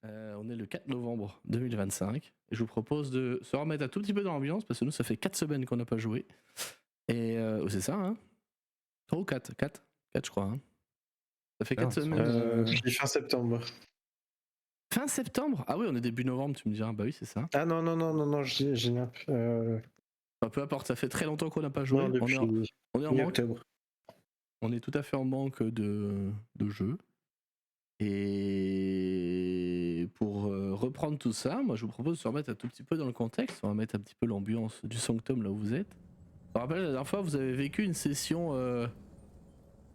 On est le 4 novembre 2025 et je vous propose de se remettre un tout petit peu dans l'ambiance parce que nous, ça fait 4 semaines qu'on n'a pas joué. Et c'est ça, hein 3 ou 4 4 4, je crois. Hein. Ça fait 4 semaines. Puis fin septembre. Fin septembre. Ah oui, on est début novembre, tu me diras. Bah oui, c'est ça. Ah non, j'ai nappe. Enfin, peu importe, ça fait très longtemps qu'on n'a pas joué. Non, depuis on est en manque. mi-octobre. On est tout à fait en manque de jeux. Et pour reprendre tout ça, moi je vous propose de se remettre un tout petit peu dans le contexte. On va mettre un petit peu l'ambiance du Sanctum là où vous êtes. Je me rappelle la dernière fois, vous avez vécu une session,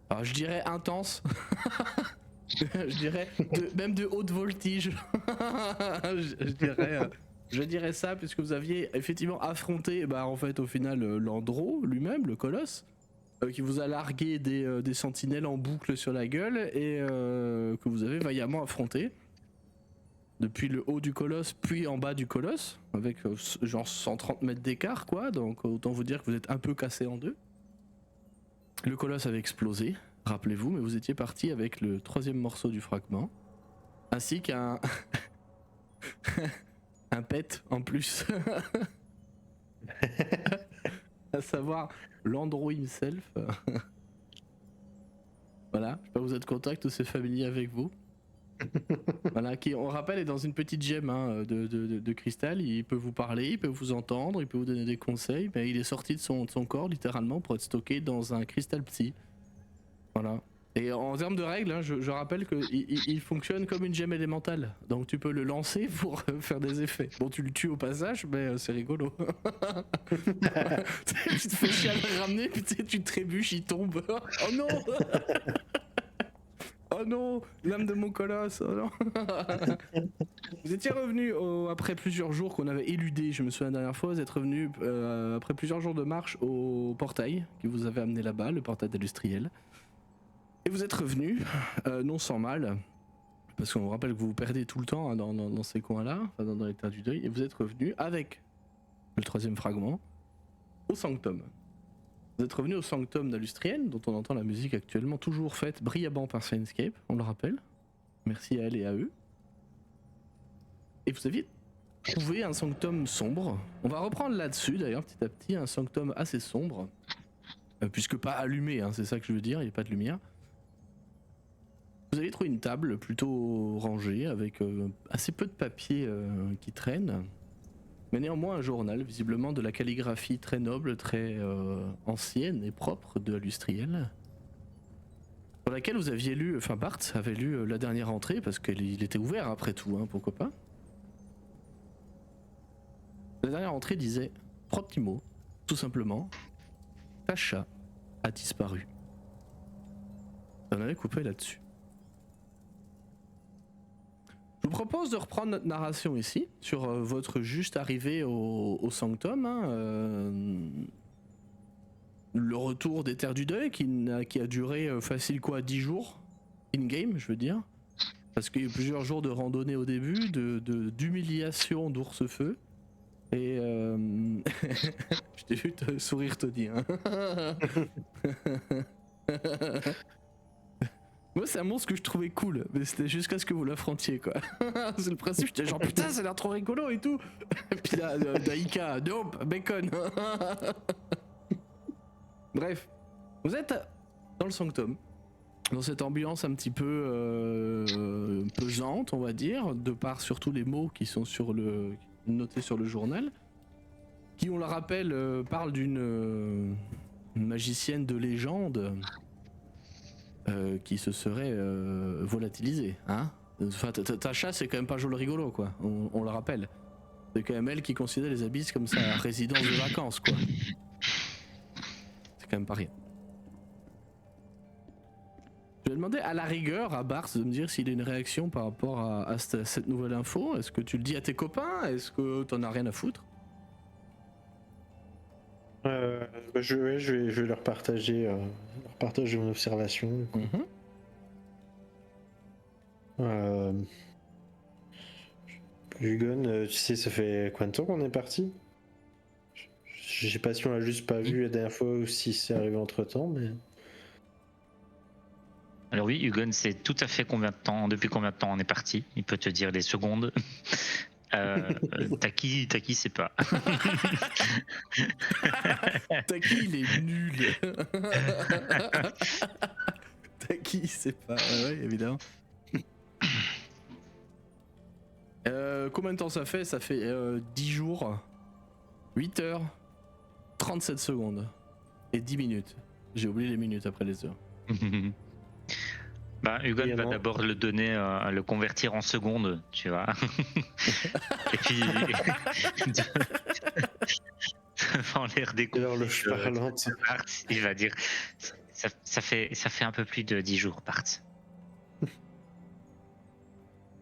alors je dirais intense. Je dirais même de haute voltige. je dirais ça puisque vous aviez effectivement affronté, en fait au final l'Andro lui-même, le colosse. Qui vous a largué des sentinelles en boucle sur la gueule et que vous avez vaillamment affronté. Depuis le haut du colosse, puis en bas du colosse, avec genre 130 mètres d'écart, quoi. Donc autant vous dire que vous êtes un peu cassé en deux. Le colosse avait explosé, rappelez-vous, mais vous étiez parti avec le 3e morceau du fragment, ainsi qu'un un pet en plus. À savoir l'Andro himself. Voilà, je sais pas, vous êtes contact ou c'est familier avec vous. Voilà, qui on rappelle est dans une petite gemme de cristal, il peut vous parler, il peut vous entendre, il peut vous donner des conseils, mais il est sorti de son corps littéralement pour être stocké dans un cristal psy. Voilà. Et en termes de règles, hein, je rappelle qu'il fonctionne comme une gemme élémentale, donc tu peux le lancer pour faire des effets. Bon, tu le tues au passage, mais c'est rigolo. Tu te fais chier à le ramener, puis tu trébuches, il tombe. Oh non. Oh non, l'âme de mon colosse, oh non. Vous étiez revenu après plusieurs jours qu'on avait éludé, je me souviens la dernière fois, vous êtes revenu après plusieurs jours de marche au portail qui vous avait amené là-bas, le portail industriel. Et vous êtes revenu, non sans mal, parce qu'on vous rappelle que vous vous perdez tout le temps hein, dans ces coins-là, enfin, dans les terres du deuil, et vous êtes revenu avec le 3e fragment au Sanctum. Vous êtes revenu au Sanctum d'Alustriel, dont on entend la musique actuellement toujours faite brillamment par Sainscape, on le rappelle. Merci à elle et à eux. Et vous aviez trouvé un Sanctum sombre. On va reprendre là-dessus d'ailleurs petit à petit, un Sanctum assez sombre. Puisque pas allumé, hein, c'est ça que je veux dire, il n'y a pas de lumière. Vous avez trouvé une table plutôt rangée avec assez peu de papier qui traîne. Mais néanmoins un journal, visiblement de la calligraphie très noble, très ancienne et propre de Alustriel. Dans laquelle vous aviez lu, enfin Bart avait lu la dernière entrée parce qu'il était ouvert après tout, hein, pourquoi pas. La dernière entrée disait 3 petits mots, tout simplement. Tasha a disparu. On avait coupé là-dessus. Je vous propose de reprendre notre narration ici, sur votre juste arrivée au Sanctum. Hein, le retour des Terres du Deuil qui a duré facile quoi, 10 jours in-game, je veux dire. Parce qu'il y a eu plusieurs jours de randonnée au début, d'humiliation d'ours-feu. Et je t'ai vu te sourire, Tony. Hein. Moi, c'est un monstre que je trouvais cool, mais c'était jusqu'à ce que vous l'affrontiez, quoi. C'est le principe, j'étais genre putain, ça a l'air trop rigolo et tout. Et puis là, Daika, nope, bacon. Bref, vous êtes dans le Sanctum, dans cette ambiance un petit peu pesante, on va dire, de par surtout les mots qui sont notés sur le journal, qui, on le rappelle, parlent d'une magicienne de légende. Qui se serait volatilisée, hein. Enfin, Tasha, c'est quand même pas joli rigolo, quoi. On le rappelle. C'est quand même elle qui considère les abysses comme sa résidence de vacances, quoi. C'est quand même pas rien. Je vais demander à la rigueur à Bars de me dire s'il a une réaction par rapport à cette nouvelle info. Est-ce que tu le dis à tes copains? Est-ce que t'en as rien à foutre? Je vais leur partager mon observation. Hugon, tu sais, ça fait combien de temps qu'on est parti? Je sais pas si on l'a juste pas vu la dernière fois ou si c'est arrivé entre temps, mais. Alors oui, Hugon sait tout à fait depuis combien de temps on est parti. Il peut te dire les secondes. Taki sait pas. Taki, il est nul. Taki, c'est pas. Ouais, évidemment. Combien de temps ça fait? Ça fait 10 jours, 8 heures, 37 secondes et 10 minutes. J'ai oublié les minutes après les heures. Bah, Hugon Et va non. d'abord le donner, le convertir en secondes, tu vois. Et puis, devant l'air des Et l'horloge parlante. il va dire ça fait un peu plus de 10 jours, Bart.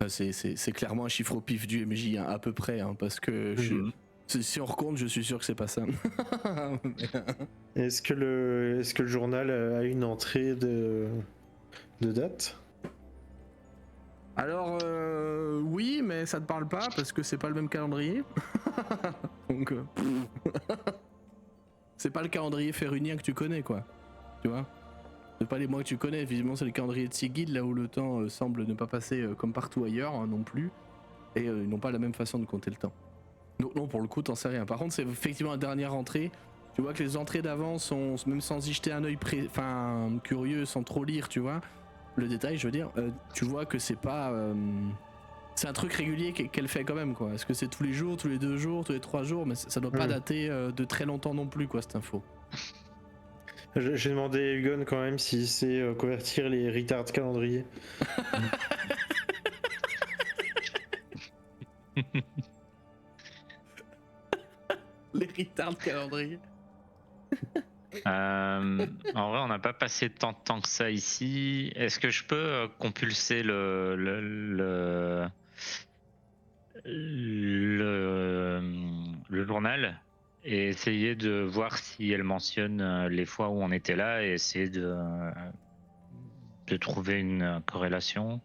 C'est clairement un chiffre au pif du MJ, hein, à peu près, hein, parce que si on recompte, je suis sûr que c'est pas ça. Est-ce que le journal a une entrée de date? Alors, oui, mais ça te parle pas parce que c'est pas le même calendrier. Donc, c'est pas le calendrier férunien que tu connais, quoi. Tu vois? C'est pas les mois que tu connais. Visiblement, c'est le calendrier de Sigil, là où le temps semble ne pas passer comme partout ailleurs, hein, non plus. Et ils n'ont pas la même façon de compter le temps. Donc, non, pour le coup, t'en sais rien. Par contre, c'est effectivement la dernière entrée. Tu vois que les entrées d'avant sont, même sans y jeter un œil curieux, sans trop lire, tu vois. Le détail, je veux dire, tu vois que c'est pas. C'est un truc régulier qu'elle fait quand même, quoi. Est-ce que c'est tous les jours, tous les 2 jours, tous les 3 jours? Mais ça doit pas dater de très longtemps non plus, quoi, cette info. J'ai demandé à Hugon quand même s'il sait convertir les retards calendrier. Les retards calendrier. En vrai, on n'a pas passé tant de temps que ça ici. Est-ce que je peux compulser le journal et essayer de voir si elle mentionne les fois où on était là et essayer de trouver une corrélation?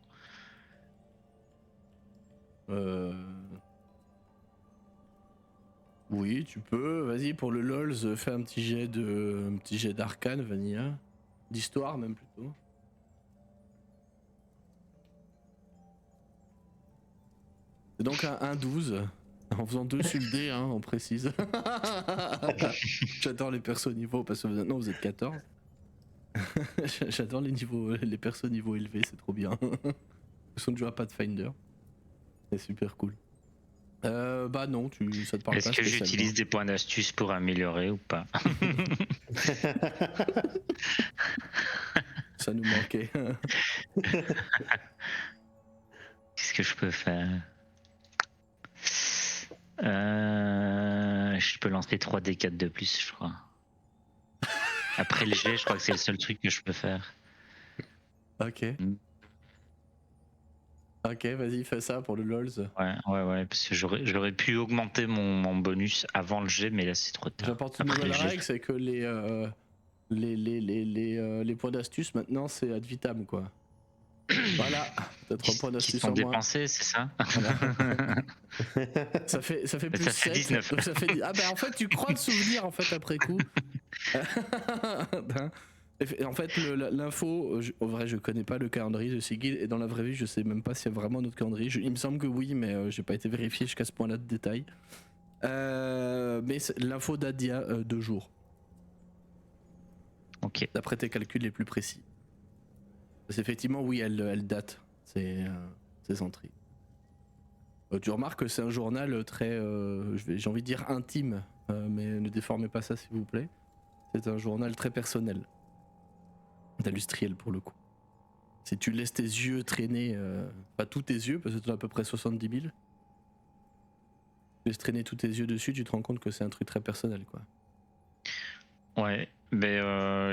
Oui, tu peux. Vas-y, pour le LOLs, fais un petit jet d'arcane, Vanilla. D'histoire, même plutôt. C'est donc un 12. En faisant 2 sur le dé, hein, on précise. J'adore les persos niveau parce que maintenant vous êtes 14. J'adore les persos niveau élevé, c'est trop bien. Ils sont déjà à Pathfinder. C'est super cool. Bah non, ça te parle Est-ce pas que spécialement. j'utilise des points d'astuce pour améliorer ou pas? Ça nous manquait. Qu'est-ce que je peux faire? Je peux lancer 3d4 de plus, je crois. Après le jet, je crois que c'est le seul truc que je peux faire. Ok. Ok, vas-y, fais ça pour le LOLs. Ouais, parce que j'aurais pu augmenter mon bonus avant le jet, mais là c'est trop tard. J'apporte une nouvelle règle, c'est que les points d'astuce maintenant c'est ad vitam, quoi. Voilà, t'as 3 points qui d'astuce sont en moins. dépensés, c'est ça? Voilà. ça fait plus ça fait 7. 19. Donc ça fait 10. Ah bah en fait tu crois te souvenir en fait après coup. En fait l'info, en vrai je connais pas le calendrier de Sigil et dans la vraie vie je sais même pas s'il y a vraiment notre calendrier. Il me semble que oui mais j'ai pas été vérifié jusqu'à ce point là de détail. Mais l'info date d'il y a 2 jours. Ok. D'après tes calculs les plus précis. Parce qu'effectivement oui elle date ces entrées. Tu remarques que c'est un journal très, j'ai envie de dire intime, mais ne déformez pas ça s'il vous plaît. C'est un journal très personnel, d'industriel pour le coup. Si tu laisses tes yeux traîner, pas tous tes yeux, parce que tu as à peu près 70 000, tu laisses traîner tous tes yeux dessus, tu te rends compte que c'est un truc très personnel, quoi. Ouais, mais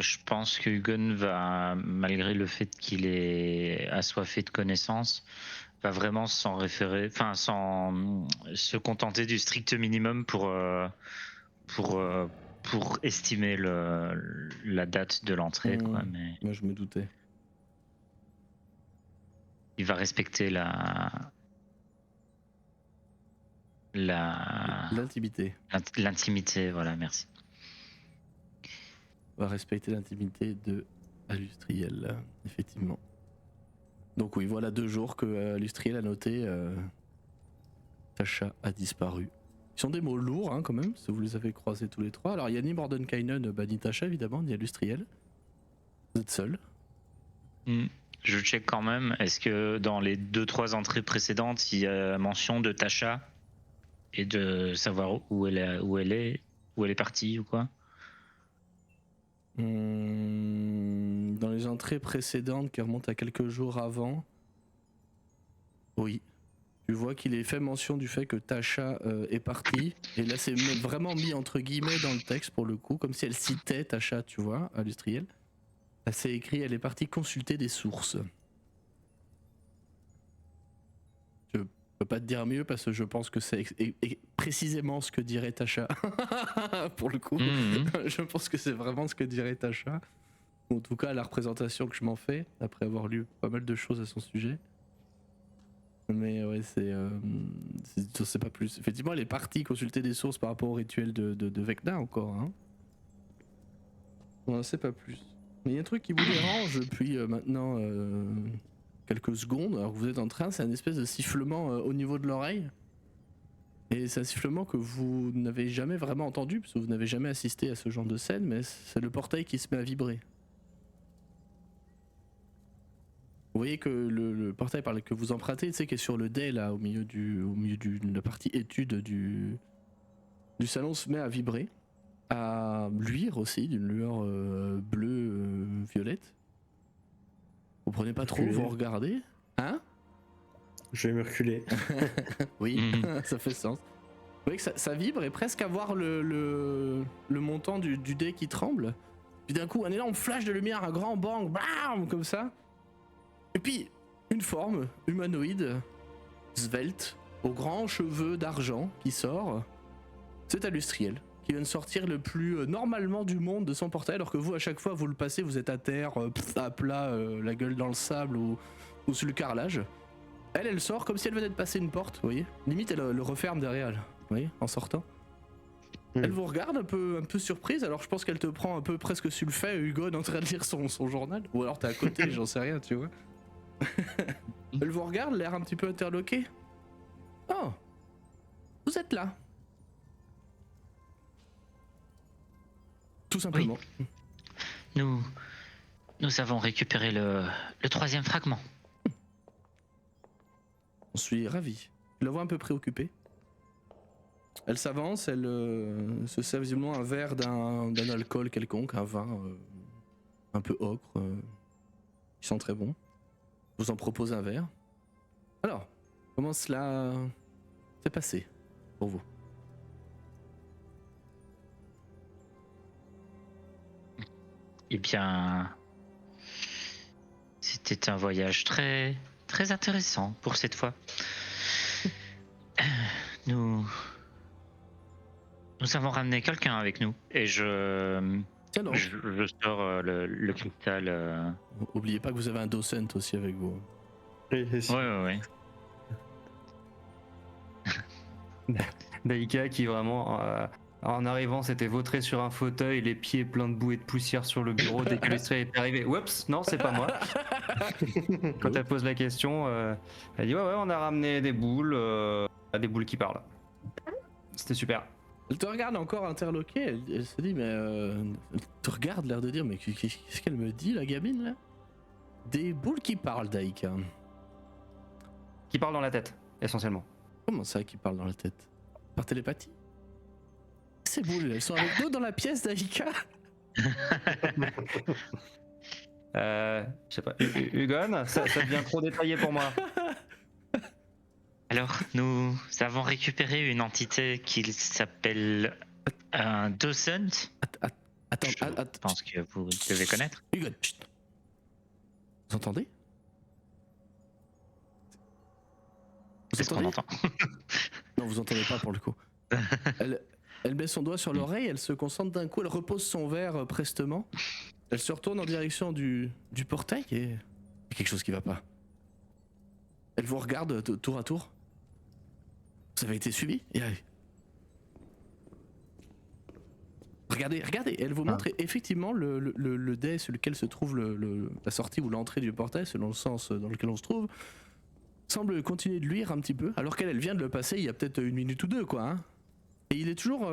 je pense que Hugon va, malgré le fait qu'il est assoiffé de connaissances, va vraiment s'en référer, enfin sans se contenter du strict minimum pour estimer la date de l'entrée, quoi. Mais Moi je me doutais. il va respecter L'intimité. l'intimité, voilà, merci. On va respecter l'intimité de à Lustriel, effectivement. Donc oui, voilà 2 jours que Lustriel a noté Tasha a disparu. Ils sont des mots lourds hein, quand même, si vous les avez croisés tous les 3. Alors il y a ni Mordenkainen, ni Tasha évidemment, ni Lustriel. Vous êtes seuls. Je check quand même, est-ce que dans les 2-3 entrées précédentes, il y a mention de Tasha et de savoir où elle est partie ou quoi? Dans les entrées précédentes qui remontent à quelques jours avant, oui. Tu vois qu'il est fait mention du fait que Tasha est partie. Et là, c'est vraiment mis entre guillemets dans le texte pour le coup, comme si elle citait Tasha, tu vois, à Lustriel. Là, c'est écrit, elle est partie consulter des sources. Je peux pas te dire mieux parce que je pense que c'est précisément ce que dirait Tasha. Pour le coup, je pense que c'est vraiment ce que dirait Tasha. En tout cas, la représentation que je m'en fais, après avoir lu pas mal de choses à son sujet. Mais ouais, c'est pas plus. Effectivement, elle est partie consulter des sources par rapport au rituel de Vecna encore. Hein. On sait pas plus. Mais il y a un truc qui vous dérange depuis maintenant quelques secondes, alors que vous êtes en train, c'est un espèce de sifflement au niveau de l'oreille. Et c'est un sifflement que vous n'avez jamais vraiment entendu, parce que vous n'avez jamais assisté à ce genre de scène, mais c'est le portail qui se met à vibrer. Vous voyez que le portail par que vous empruntez, tu sais, qui est sur le dé là, au milieu de la partie étude du salon, se met à vibrer, à luire aussi, d'une lueur bleue violette. Vous prenez pas trop, vous regardez, hein? Je vais me reculer. Oui, ça fait sens. Vous voyez que ça vibre et presque à voir le montant du dé qui tremble. Puis d'un coup, un énorme flash de lumière, un grand bang, bam, comme ça. Et puis, une forme humanoïde, svelte, aux grands cheveux d'argent qui sort. C'est Alustriel, qui vient de sortir le plus normalement du monde de son portail, alors que vous, à chaque fois, vous le passez, vous êtes à terre, à plat, la gueule dans le sable ou sur le carrelage. Elle sort comme si elle venait de passer une porte, vous voyez. Limite, elle le referme derrière elle, vous voyez, en sortant. Elle vous regarde un peu surprise, alors je pense qu'elle te prend un peu presque sur le fait, Hugo est en train de lire son journal. Ou alors t'es à côté, j'en sais rien, tu vois. Elle vous regarde, l'air un petit peu interloqué. Oh, vous êtes là. Tout simplement. Oui. Nous avons récupéré le 3e fragment. Je suis ravi. Je la vois un peu préoccupée. Elle s'avance, elle se sert visiblement un verre d'un alcool quelconque, un vin un peu ocre, qui sent très bon. Je vous en propose un verre. Alors, comment cela s'est passé pour vous? Eh bien, c'était un voyage très, très intéressant pour cette fois. Nous avons ramené quelqu'un avec nous et je sors le cristal. Oubliez pas que vous avez un docent aussi avec vous. Oui, Ouais. Daika qui vraiment, en arrivant, s'était vautré sur un fauteuil, les pieds pleins de boue et de poussière sur le bureau dès que Lustriel est arrivé. Oups, non, c'est pas moi. Quand elle pose la question, elle dit ouais, on a ramené des boules qui parlent. C'était super. Elle te regarde encore interloquée, elle se dit mais elle te regarde l'air de dire mais qu'est-ce qu'elle me dit la gamine là? Des boules qui parlent, Daika. Qui parle dans la tête, essentiellement. Comment ça qui parle dans la tête? Par télépathie? Ces boules, elles sont avec nous dans la pièce, Daika? Je sais pas. Hugon, ça devient trop détaillé pour moi. Alors, nous avons récupéré une entité qui s'appelle un docent. Attends, Je pense que vous devez connaître. Hugon, chut. Vous entendez? C'est ce qu'on entend. Non, vous entendez pas pour le coup. Elle met son doigt sur l'oreille, elle se concentre d'un coup, elle repose son verre prestement. Elle se retourne en direction du portail et il y a quelque chose qui va pas. Elle vous regarde tour à tour. Vous avez été suivi? Et regardez, elle vous montre effectivement le dé sur lequel se trouve la sortie ou l'entrée du portail, selon le sens dans lequel on se trouve, semble continuer de luire un petit peu, alors qu'elle vient de le passer il y a peut-être 1 minute ou 2, quoi. Hein. Et il est toujours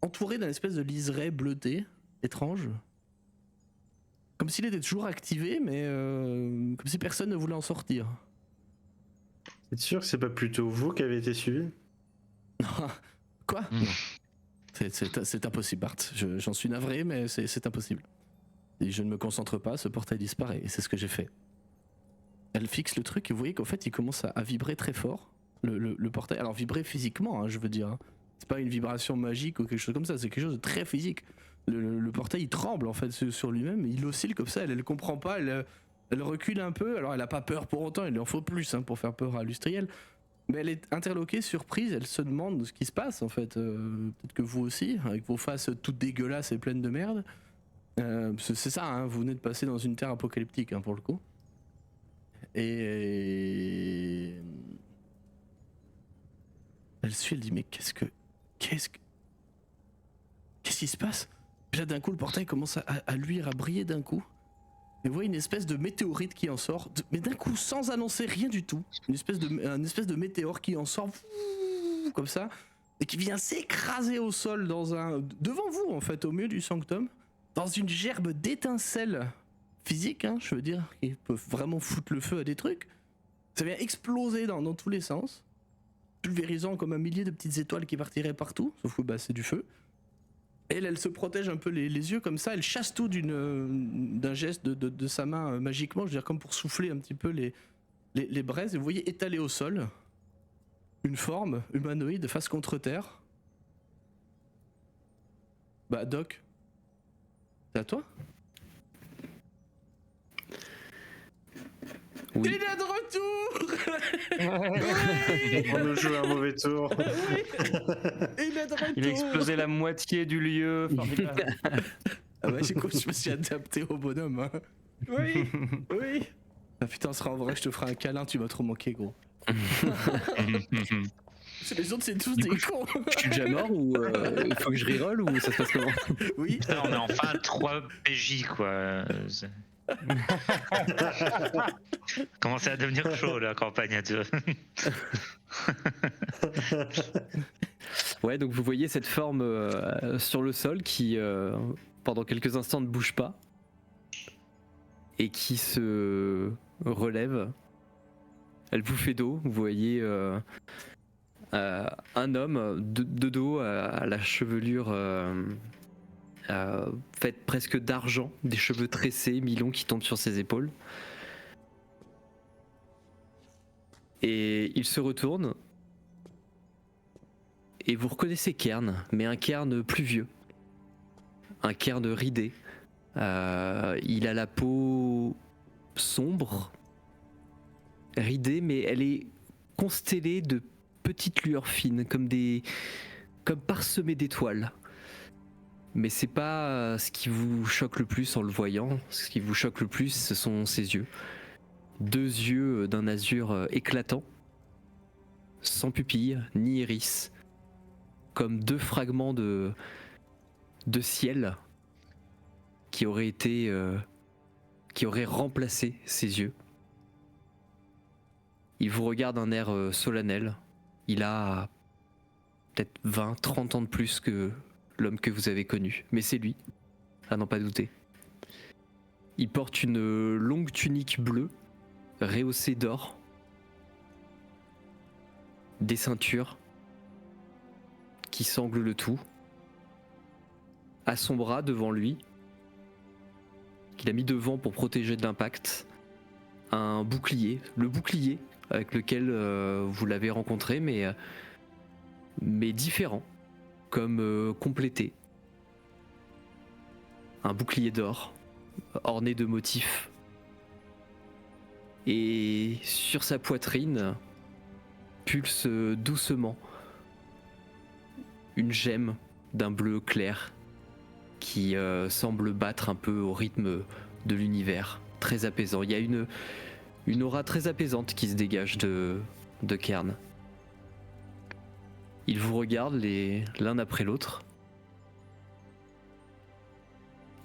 entouré d'un espèce de liseré bleuté, étrange. Comme s'il était toujours activé, mais comme si personne ne voulait en sortir. Êtes sûr que c'est pas plutôt vous qui avez été suivi? Quoi? Non. C'est impossible, Bart. J'en suis navré, mais c'est impossible. Et je ne me concentre pas, ce portail disparaît, et c'est ce que j'ai fait. Elle fixe le truc, et vous voyez qu'en fait, il commence à vibrer très fort, le portail. Alors, vibrer physiquement, hein, je veux dire. Hein. C'est pas une vibration magique ou quelque chose comme ça, c'est quelque chose de très physique. Le portail, il tremble, en fait, sur lui-même, il oscille comme ça, elle comprend pas, elle recule un peu. Alors, elle a pas peur pour autant, il lui en faut plus hein, pour faire peur à Lustriel. Mais elle est interloquée, surprise, elle se demande ce qui se passe en fait. Peut-être que vous aussi, avec vos faces toutes dégueulasses et pleines de merde. C'est ça, hein, vous venez de passer dans une terre apocalyptique hein, pour le coup. Et... Elle suit, elle dit mais qu'est-ce qui se passe? Puis là d'un coup le portail commence à luire, à briller d'un coup. Et vous voyez une espèce de météorite qui en sort, mais d'un coup sans annoncer rien du tout. Une espèce de météore qui en sort comme ça et qui vient s'écraser au sol devant vous en fait, au milieu du sanctum, dans une gerbe d'étincelles physiques, hein, je veux dire, qui peuvent vraiment foutre le feu à des trucs. Ça vient exploser dans tous les sens, pulvérisant comme un millier de petites étoiles qui partiraient partout, sauf que bah, c'est du feu. Elle se protège un peu les yeux comme ça, elle chasse tout d'un geste de sa main magiquement, je veux dire comme pour souffler un petit peu les braises. Et vous voyez étalée au sol une forme humanoïde face contre terre. Bah Doc, c'est à toi? Oui. Il est de retour. Oui. On nous joue un mauvais tour. Oui. Il est de retour. Il a explosé la moitié du lieu. Formidable. Ah bah je me suis adapté au bonhomme. Hein. Oui, oui. Ah putain, ce sera en vrai, je te ferai un câlin, tu m'as trop manqué gros. Les autres c'est tous des cons. Je suis déjà mort ou il faut que je reroll ou ça se passe comment? Oui. Putain, on est enfin 3 PJ quoi. Commence à devenir chaud la campagne à deux. Ouais, donc vous voyez cette forme sur le sol qui pendant quelques instants ne bouge pas et qui se relève. Elle vous fait dos, vous voyez un homme de dos à la chevelure faite presque d'argent, des cheveux tressés, mi-longs qui tombent sur ses épaules. Et il se retourne et vous reconnaissez Cairn, mais un Cairn plus vieux, un Cairn ridé. Il a la peau sombre, ridée, mais elle est constellée de petites lueurs fines, comme parsemées d'étoiles. Mais c'est pas ce qui vous choque le plus en le voyant. Ce qui vous choque le plus, ce sont ses yeux. 2 yeux d'un azur éclatant, sans pupille ni iris, comme 2 fragments de ciel qui auraient remplacé ses yeux. Il vous regarde d'un air solennel. Il a peut-être 20-30 ans de plus que l'homme que vous avez connu, mais c'est lui, à n'en pas douter. Il porte une longue tunique bleue, rehaussée d'or, des ceintures qui sanglent le tout. À son bras, devant lui, qu'il a mis devant pour protéger de l'impact, un bouclier, le bouclier avec lequel vous l'avez rencontré, mais différent. Comme complété. Un bouclier d'or, orné de motifs. Et sur sa poitrine, pulse doucement une gemme d'un bleu clair qui semble battre un peu au rythme de l'univers, très apaisant. Il y a une aura très apaisante qui se dégage de Cairn. Il vous regarde l'un après l'autre.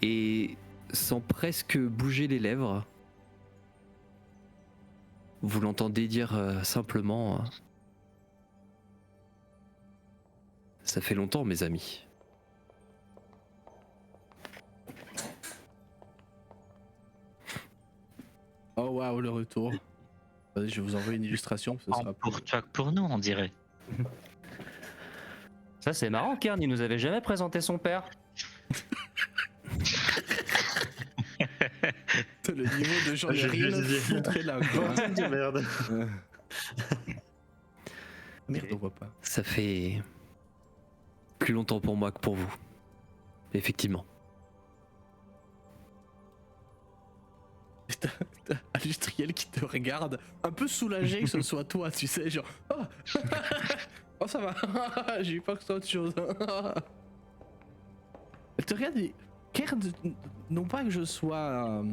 Et sans presque bouger les lèvres, vous l'entendez dire simplement ça fait longtemps, mes amis. Oh waouh, le retour. Vas-y, je vais vous envoyer une illustration. Ce sera Pour plus... toi que pour nous, on dirait. Ça c'est marrant, Kern, il nous avait jamais présenté son père. Le niveau de j'en ai J'ai rien vu à cette foutre est là, quoi. Merde. Merde, on voit pas. Ça fait plus longtemps pour moi que pour vous. Effectivement. T'as Industriel qui te regarde, un peu soulagé que ce soit toi, tu sais, genre oh, oh ça va, j'ai eu peur que ce soit autre chose. Elle te regarde et Kern, non pas que je sois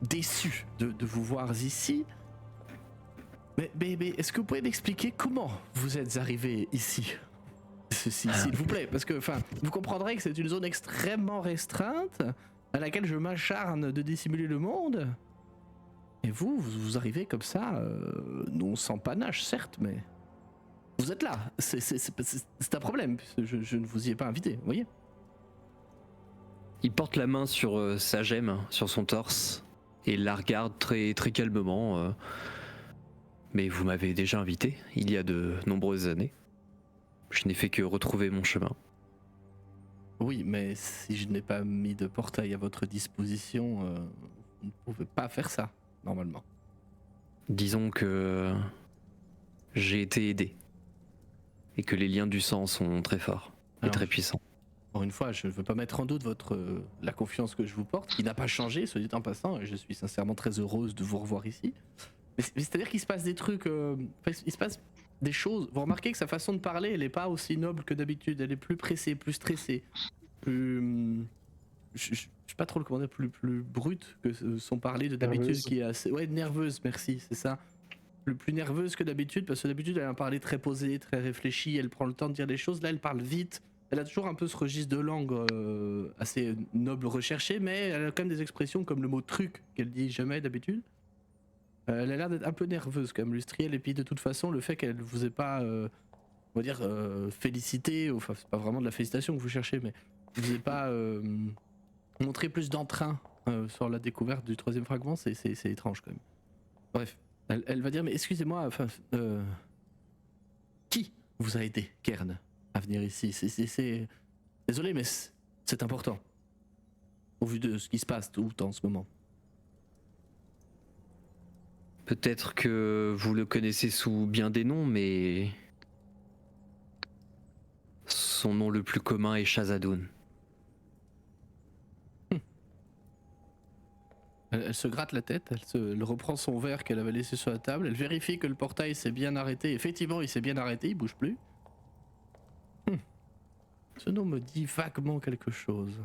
déçu de vous voir ici, mais est-ce que vous pouvez m'expliquer comment vous êtes arrivé ici? S'il vous plaît, parce que enfin, vous comprendrez que c'est une zone extrêmement restreinte à laquelle je m'acharne de dissimuler le monde. Et vous arrivez comme ça, non sans panache certes, mais vous êtes là. C'est un problème, puisque je ne vous y ai pas invité, vous voyez. Il porte la main sur sa gemme, sur son torse, et la regarde très, très calmement. Mais vous m'avez déjà invité, il y a de nombreuses années. Je n'ai fait que retrouver mon chemin. Oui, mais si je n'ai pas mis de portail à votre disposition, vous ne pouvez pas faire ça, normalement. Disons que j'ai été aidé. Et que les liens du sang sont très forts et Alors, très puissants. Encore une fois, je ne veux pas mettre en doute la confiance que je vous porte, qui n'a pas changé, soit dit en passant, et je suis sincèrement très heureuse de vous revoir ici. Mais c'est-à-dire qu'il se passe des trucs, il se passe des choses. Vous remarquez que sa façon de parler, elle n'est pas aussi noble que d'habitude, elle est plus pressée, plus stressée, plus... je sais pas trop le comment dire, plus brute que son parler de d'habitude, Nerveuse. qui est assez... Ouais, nerveuse, merci, c'est ça. Plus nerveuse que d'habitude, parce que d'habitude elle a un parler très posé, très réfléchi, elle prend le temps de dire les choses, là elle parle vite. Elle a toujours un peu ce registre de langue assez noble, recherché, mais elle a quand même des expressions comme le mot truc qu'elle dit jamais d'habitude. Elle a l'air d'être un peu nerveuse quand même, Lustriel, et puis de toute façon, le fait qu'elle vous ait pas, on va dire, félicité, enfin c'est pas vraiment de la félicitation que vous cherchez, mais vous ait pas montré plus d'entrain sur la découverte du troisième fragment, c'est étrange quand même. Bref, elle va dire, mais excusez-moi, enfin, qui vous a aidé, Kern, à venir ici? Désolé, mais c'est important. Au vu de ce qui se passe tout en ce moment. Peut-être que vous le connaissez sous bien des noms, mais son nom le plus commun est Shazadoun. Elle se gratte la tête, elle reprend son verre qu'elle avait laissé sur la table, elle vérifie que le portail s'est bien arrêté. Effectivement, il s'est bien arrêté, il bouge plus. Ce nom me dit vaguement quelque chose.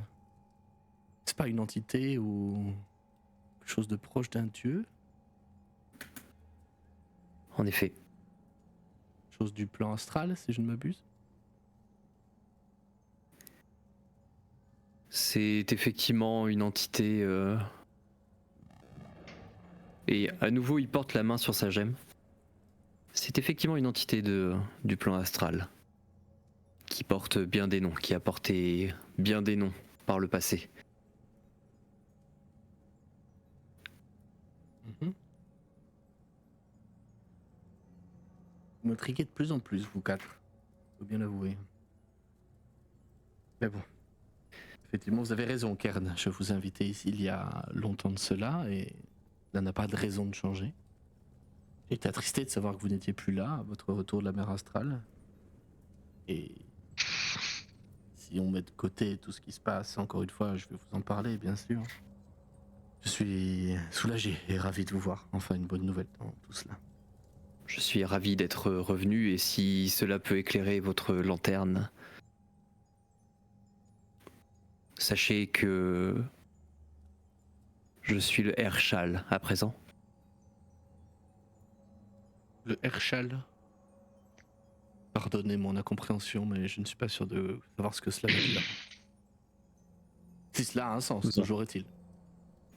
C'est pas une entité ou quelque chose de proche d'un dieu? En effet. Chose du plan astral, si je ne m'abuse? C'est effectivement une entité... Et à nouveau, il porte la main sur sa gemme. C'est effectivement une entité du plan astral. Qui porte bien des noms, qui a porté bien des noms par le passé. Vous me triguez de plus en plus, vous quatre. Faut bien l'avouer. Mais bon. Effectivement, vous avez raison, Kern. Je vous ai invité ici il y a longtemps de cela et ça n'a pas de raison de changer. J'ai été attristé de savoir que vous n'étiez plus là à votre retour de la mer astrale. Et si on met de côté tout ce qui se passe, encore une fois, je vais vous en parler, bien sûr. Je suis soulagé et ravi de vous voir. Enfin, une bonne nouvelle dans tout cela. Je suis ravi d'être revenu et si cela peut éclairer votre lanterne, sachez que je suis le Hershal à présent. Le Hershal. Pardonnez mon incompréhension, mais je ne suis pas sûr de savoir ce que cela veut dire. Si cela a un sens, Nous en- toujours est-il.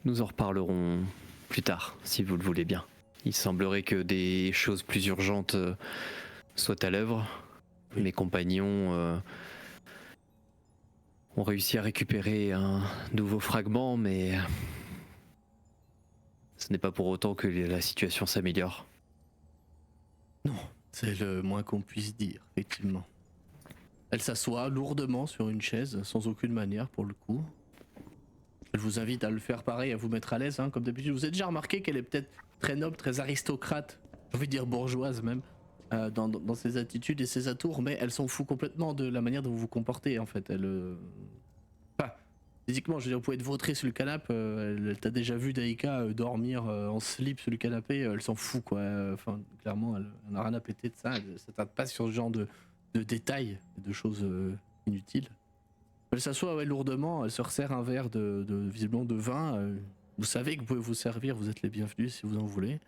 Nous en reparlerons plus tard, si vous le voulez bien. Il semblerait que des choses plus urgentes soient à l'œuvre. Oui. Mes compagnons ont réussi à récupérer un nouveau fragment, mais ce n'est pas pour autant que la situation s'améliore. C'est le moins qu'on puisse dire, effectivement. Elle s'assoit lourdement sur une chaise, sans aucune manière pour le coup. Elle vous invite à le faire pareil, à vous mettre à l'aise, hein, comme d'habitude. Vous avez déjà remarqué qu'elle est peut-être très noble, très aristocrate, j'ai envie de dire bourgeoise même, dans ses attitudes et ses atours, mais elle s'en fout complètement de la manière dont vous vous comportez en fait. Enfin, physiquement, je veux dire, vous pouvez être vautré sur le canapé, elle t'a déjà vu Daika dormir en slip sur le canapé, elle s'en fout quoi. Enfin, clairement, elle n'a rien à péter de ça, elle s'attarde pas sur ce genre de détails, de choses inutiles. Elle s'assoit lourdement, elle se resserre un verre visiblement de vin. Vous savez que vous pouvez vous servir, vous êtes les bienvenus si vous en voulez.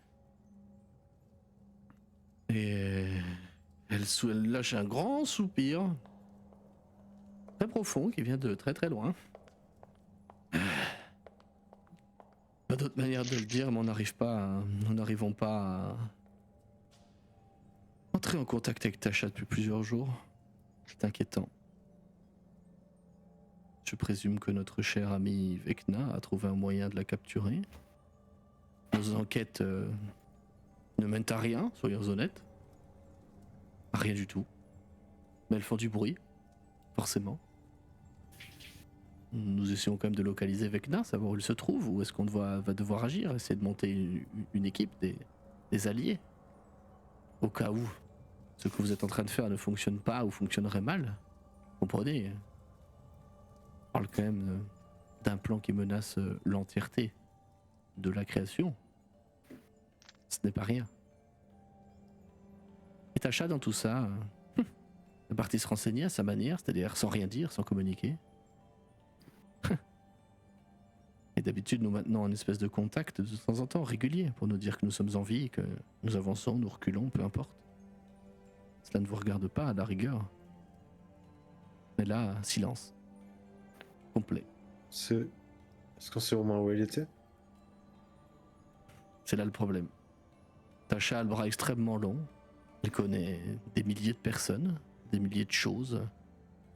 Et elle lâche un grand soupir, très profond, qui vient de très très loin. Pas d'autre manière de le dire, mais nous n'arrivons pas à entrer en contact avec Tasha depuis plusieurs jours. C'est inquiétant. Je présume que notre cher ami Vecna a trouvé un moyen de la capturer. Nos enquêtes ne mènent à rien, soyons honnêtes. À rien du tout. Mais elles font du bruit, forcément. Nous essayons quand même de localiser Vecna, savoir où il se trouve, où est-ce qu'on va devoir agir, essayer de monter une équipe, des alliés. Au cas où ce que vous êtes en train de faire ne fonctionne pas ou fonctionnerait mal. Comprenez ? On parle quand même d'un plan qui menace l'entièreté de la création. Ce n'est pas rien. Et Tasha, dans tout ça, est partie se renseigner à sa manière, c'est-à-dire sans rien dire, sans communiquer. Et d'habitude, nous maintenons un espèce de contact de temps en temps, régulier, pour nous dire que nous sommes en vie, que nous avançons, nous reculons, peu importe. Cela ne vous regarde pas, à la rigueur. Mais là, silence. Complet. Est-ce qu'on sait au moins où elle était? C'est là le problème. Tasha a le bras extrêmement long. Elle connaît des milliers de personnes, des milliers de choses.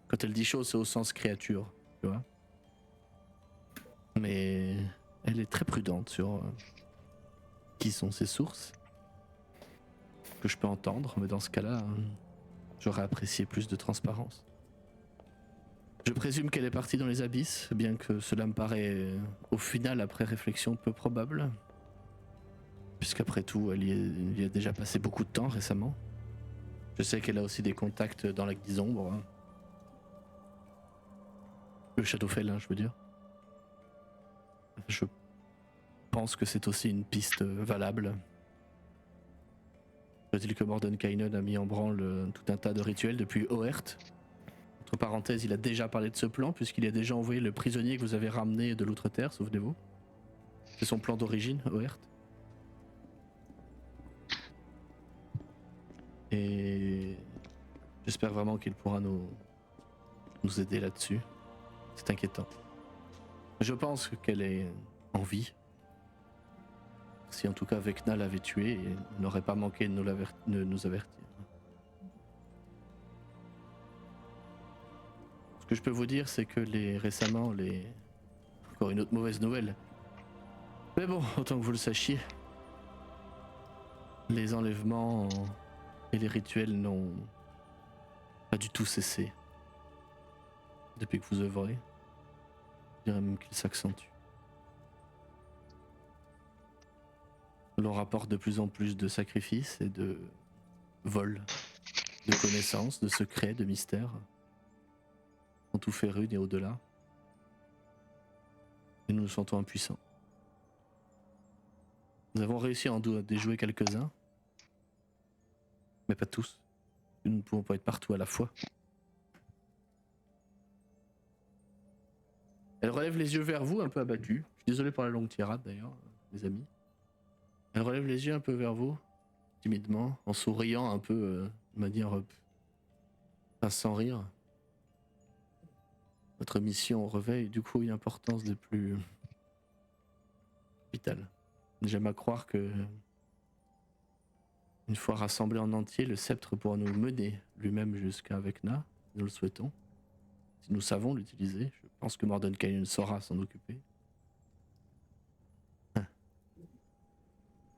Quand elle dit choses, c'est au sens créature, tu vois. Mais elle est très prudente sur qui sont ses sources. Que je peux entendre, mais dans ce cas-là, j'aurais apprécié plus de transparence. Je présume qu'elle est partie dans les abysses, bien que cela me paraît, au final, après réflexion, peu probable. Puisqu'après tout, elle y a déjà passé beaucoup de temps récemment. Je sais qu'elle a aussi des contacts dans la des ombres. Hein. Le Shadowfell, hein, je veux dire. Je pense que c'est aussi une piste valable. Faut-il que Mordenkainen a mis en branle tout un tas de rituels depuis Oert. Entre parenthèses, il a déjà parlé de ce plan, puisqu'il a déjà envoyé le prisonnier que vous avez ramené de l'Outre-Terre, souvenez-vous. C'est son plan d'origine, Oert. Et j'espère vraiment qu'il pourra nous aider là-dessus. C'est inquiétant. Je pense qu'elle est en vie. Si en tout cas Vecna l'avait tuée, il n'aurait pas manqué de nous avertir. Ce que je peux vous dire, c'est que récemment, encore une autre mauvaise nouvelle. Mais bon, autant que vous le sachiez, les enlèvements et les rituels n'ont pas du tout cessé depuis que vous œuvrez. Je dirais même qu'ils s'accentuent. L'on rapporte de plus en plus de sacrifices et de vols, de connaissances, de secrets, de mystères, en tout Férune et au-delà. Et nous nous sentons impuissants. Nous avons réussi à en déjouer quelques-uns, mais pas tous. Nous ne pouvons pas être partout à la fois. Elle relève les yeux vers vous, un peu abattue. Je suis désolé pour la longue tirade d'ailleurs, les amis. Elle relève les yeux un peu vers vous, timidement, en souriant un peu de manière sans rire. Votre mission revêt du coup une importance des plus vitales. J'aime à croire que, une fois rassemblé en entier, le sceptre pourra nous mener lui-même jusqu'à Vecna. Nous le souhaitons. Si nous savons l'utiliser, je pense que Mordenkainen saura s'en occuper.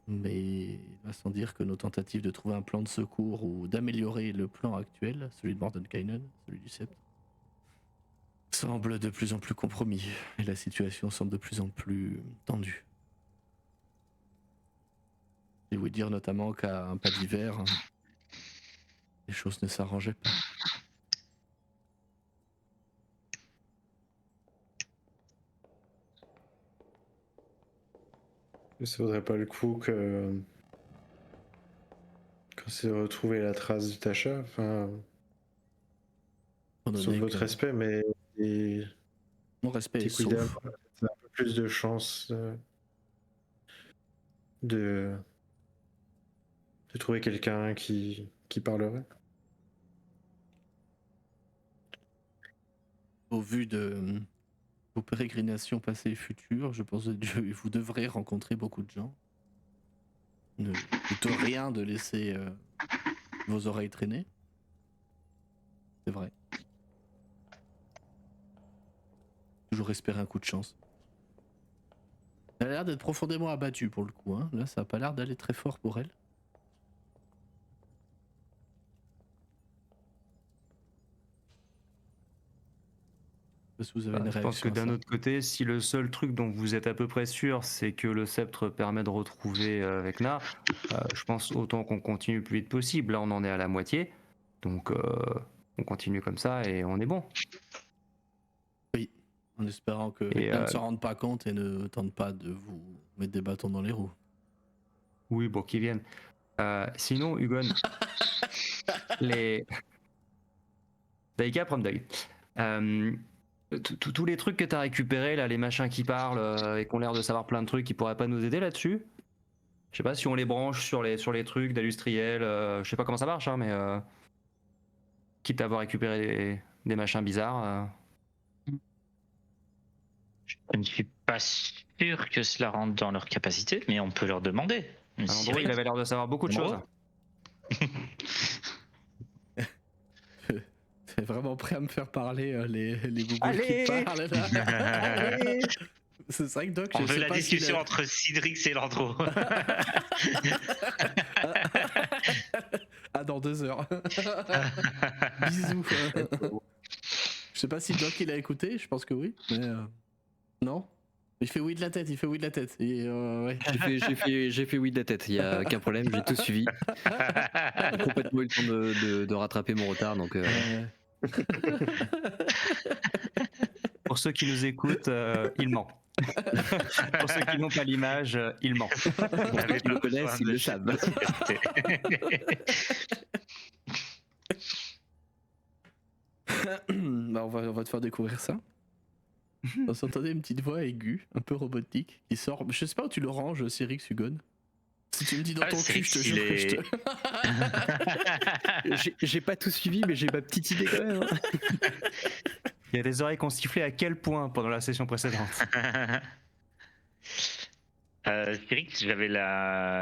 Mais il va sans dire que nos tentatives de trouver un plan de secours ou d'améliorer le plan actuel, celui de Mordenkainen, celui du sceptre, semblent de plus en plus compromis et la situation semble de plus en plus tendue. Je vous dire notamment qu'à un pas d'hiver, les choses ne s'arrangeaient pas. Ça vaudrait pas le coup que quand c'est retrouver la trace du Tasha, enfin, Étant sauf donné votre que respect, mais mon respect est Petit Quidam, sauf. ça a un peu plus de chances de trouver quelqu'un qui parlerait. Au vu de vos pérégrinations passées et futures, je pense que vous devrez rencontrer beaucoup de gens. Ne coûte rien de laisser vos oreilles traîner. C'est vrai. Toujours espérer un coup de chance. Elle a l'air d'être profondément abattue pour le coup. Hein. Là, ça a pas l'air d'aller très fort pour elle. Est-ce que vous avez une Je pense que réaction à d'un ça autre côté, si le seul truc dont vous êtes à peu près sûr, c'est que le sceptre permet de retrouver Vecna, je pense autant qu'on continue le plus vite possible. Là, on en est à la moitié. Donc, on continue comme ça et on est bon. En espérant que Et, Vecna ne s'en rende pas compte et ne tente pas de vous mettre des bâtons dans les roues. Oui, bon, qu'ils viennent. Sinon, Hugon, les... Daika, prom d'œil. Tous les trucs que tu as récupérés, là, les machins qui parlent et qui ont l'air de savoir plein de trucs, ils pourraient pas nous aider là-dessus? Je sais pas si on les branche sur les trucs d'industriel, je sais pas comment ça marche, hein, mais quitte à avoir récupéré des machins bizarres. Je ne suis pas sûr que cela rentre dans leur capacité, mais on peut leur demander. Andro, il avait l'air de savoir beaucoup de choses. T'es vraiment prêt à me faire parler les boubous qui Allez parlent là. Allez. C'est vrai que Doc, On je veut sais la pas discussion entre Cydrix et Landro. Ah, dans 2 heures. Bisous. Je sais pas si Doc il a écouté, je pense que oui, mais non. Il fait oui de la tête, il fait oui de la tête. Et ouais. J'ai fait oui de la tête, il y a aucun problème, j'ai tout suivi. J'ai complètement eu le temps de rattraper mon retard, donc Pour ceux qui nous écoutent, il ment. Pour ceux qui n'ont pas l'image, il ment. pour ceux qui le connaissent, ils le savent. Bah, on va te faire découvrir ça. On s'entendait une petite voix aiguë, un peu robotique, qui sort. Je sais pas où tu le ranges, Cyrix Hugon. Si tu me dis dans ton cul, je te jure que je te. J'ai pas tout suivi, mais j'ai ma petite idée quand même. Hein. Il y a des oreilles qui ont sifflé à quel point pendant la session précédente? Cyrix, j'avais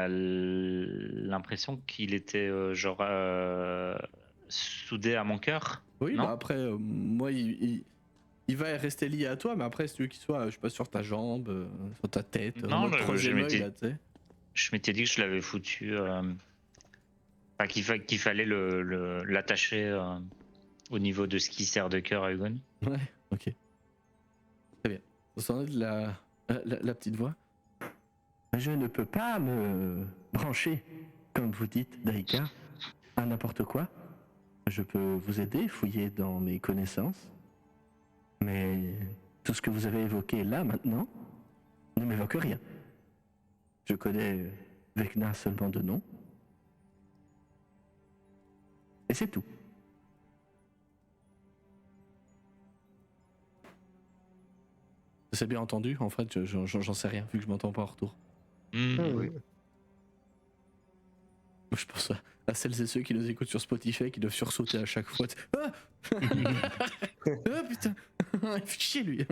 l'impression qu'il était soudé à mon cœur. Oui, Non bah après, moi, il va rester lié à toi, mais après, si tu veux qu'il soit, je sais pas, sur ta jambe, sur ta tête, Non, en mode mais troisième œil, là, tu sais. Je m'étais dit que je l'avais foutu. Qu'il fallait l'attacher au niveau de ce qui sert de cœur à Hugon. Ouais, ok. Très bien. On s'en est de la petite voix. Je ne peux pas me brancher, comme vous dites, Daika, à n'importe quoi. Je peux vous aider, fouiller dans mes connaissances. Mais tout ce que vous avez évoqué là, maintenant, ne m'évoque rien. Je connais Vecna seulement de nom. Et c'est tout. C'est bien entendu, en fait, j'en sais rien, vu que je m'entends pas en retour. Oui. Je pense à celles et ceux qui nous écoutent sur Spotify qui doivent sursauter à chaque fois. Ah, ah putain. Il fait chier lui.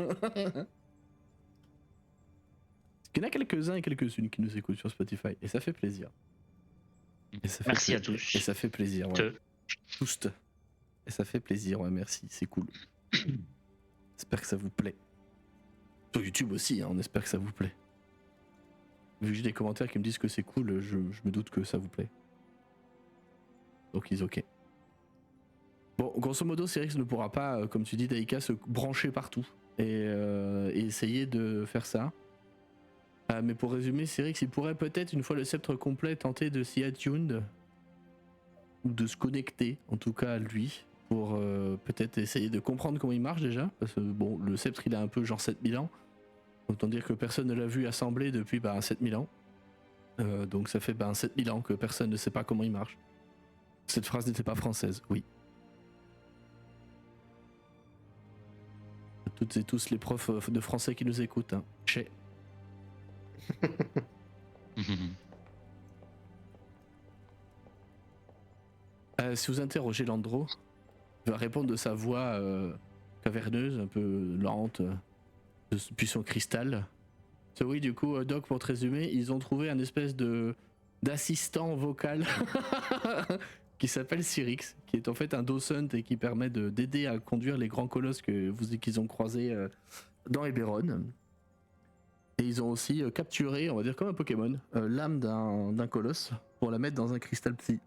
Il y en a quelques-uns et quelques-unes qui nous écoutent sur Spotify et ça fait plaisir. Et ça fait Merci à tous. Et ça fait plaisir, ouais. Tous. Et ça fait plaisir, ouais, merci, c'est cool. J'espère que ça vous plaît. Sur YouTube aussi, hein, on espère que ça vous plaît. Vu que j'ai des commentaires qui me disent que c'est cool, je me doute que ça vous plaît. Donc ils ok. Bon, grosso modo, Cyrix ne pourra pas, comme tu dis, Daika, se brancher partout et essayer de faire ça. Mais pour résumer, Cyrix, il pourrait peut-être, une fois le sceptre complet, tenter de s'y attuned ou de se connecter, en tout cas à lui, pour peut-être essayer de comprendre comment il marche déjà. Parce que bon, le sceptre, il a un peu genre 7000 ans. Autant dire que personne ne l'a vu assembler depuis 7000 ans. Donc ça fait 7000 ans que personne ne sait pas comment il marche. Cette phrase n'était pas française, oui. Toutes et tous les profs de français qui nous écoutent, hein. Chez. Si vous interrogez Landro, il va répondre de sa voix caverneuse, un peu lente, depuis son cristal. Oui, du coup, Doc, pour te résumer, ils ont trouvé un espèce d'assistant vocal qui s'appelle Cyrix, qui est en fait un docent et qui permet d'aider à conduire les grands colosses qu'ils ont croisés dans Eberron. Et ils ont aussi capturé, on va dire comme un Pokémon, l'âme d'un colosse pour la mettre dans un cristal psy.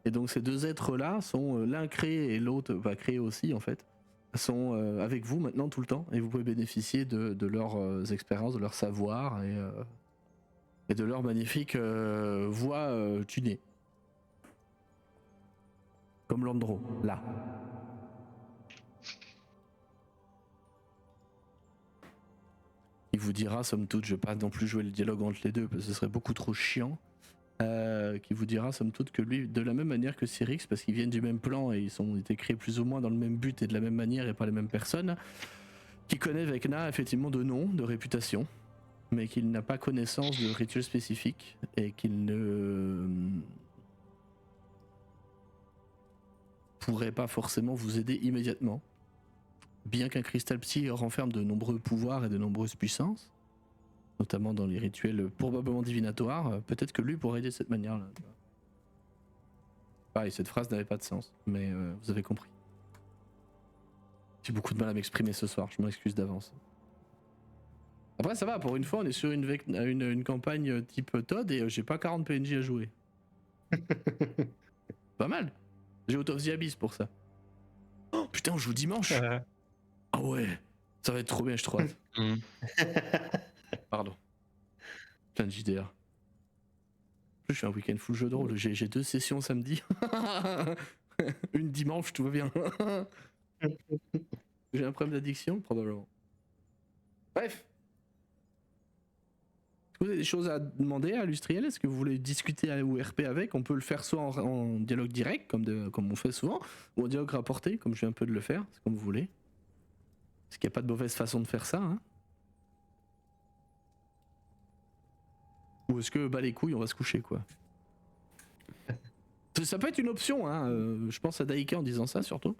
Et donc ces deux êtres-là sont l'un créé et l'autre va créer aussi en fait, sont avec vous maintenant tout le temps et vous pouvez bénéficier de leurs expériences, de leur savoir et de leur magnifique voix tunée. Comme Landro, là. Il vous dira, somme toute, je ne vais pas non plus jouer le dialogue entre les deux parce que ce serait beaucoup trop chiant, qui vous dira, somme toute, que lui, de la même manière que Cyrix, parce qu'ils viennent du même plan et ils ont été créés plus ou moins dans le même but et de la même manière et par les mêmes personnes, qui connaît Vecna effectivement de nom, de réputation, mais qu'il n'a pas connaissance de rituels spécifiques et qu'il ne pourrait pas forcément vous aider immédiatement. Bien qu'un cristal psy renferme de nombreux pouvoirs et de nombreuses puissances, notamment dans les rituels probablement divinatoires, peut-être que lui pourrait aider de cette manière-là. Pareil, cette phrase n'avait pas de sens, mais vous avez compris. J'ai beaucoup de mal à m'exprimer ce soir, je m'en excuse d'avance. Après ça va, pour une fois on est sur une campagne type Todd et j'ai pas 40 PNJ à jouer. Pas mal. J'ai Out of the Abyss pour ça. Oh putain, on joue dimanche. Ah ouais, ça va être trop bien, je trouve. Pardon. Plein de JDR. Je suis un week-end full jeu de rôle, j'ai 2 sessions samedi. Une dimanche, tout va bien. J'ai un problème d'addiction, probablement. Bref. Est-ce que vous avez des choses à demander à Lustriel? Est-ce que vous voulez discuter ou RP avec? On peut le faire soit en dialogue direct, comme on fait souvent, ou en dialogue rapporté, comme je viens un peu de le faire, c'est comme vous voulez. Parce qu'il n'y a pas de mauvaise façon de faire ça, hein. Ou est-ce que, les couilles, on va se coucher, quoi. Ça peut être une option, hein. Je pense à Daika en disant ça, surtout.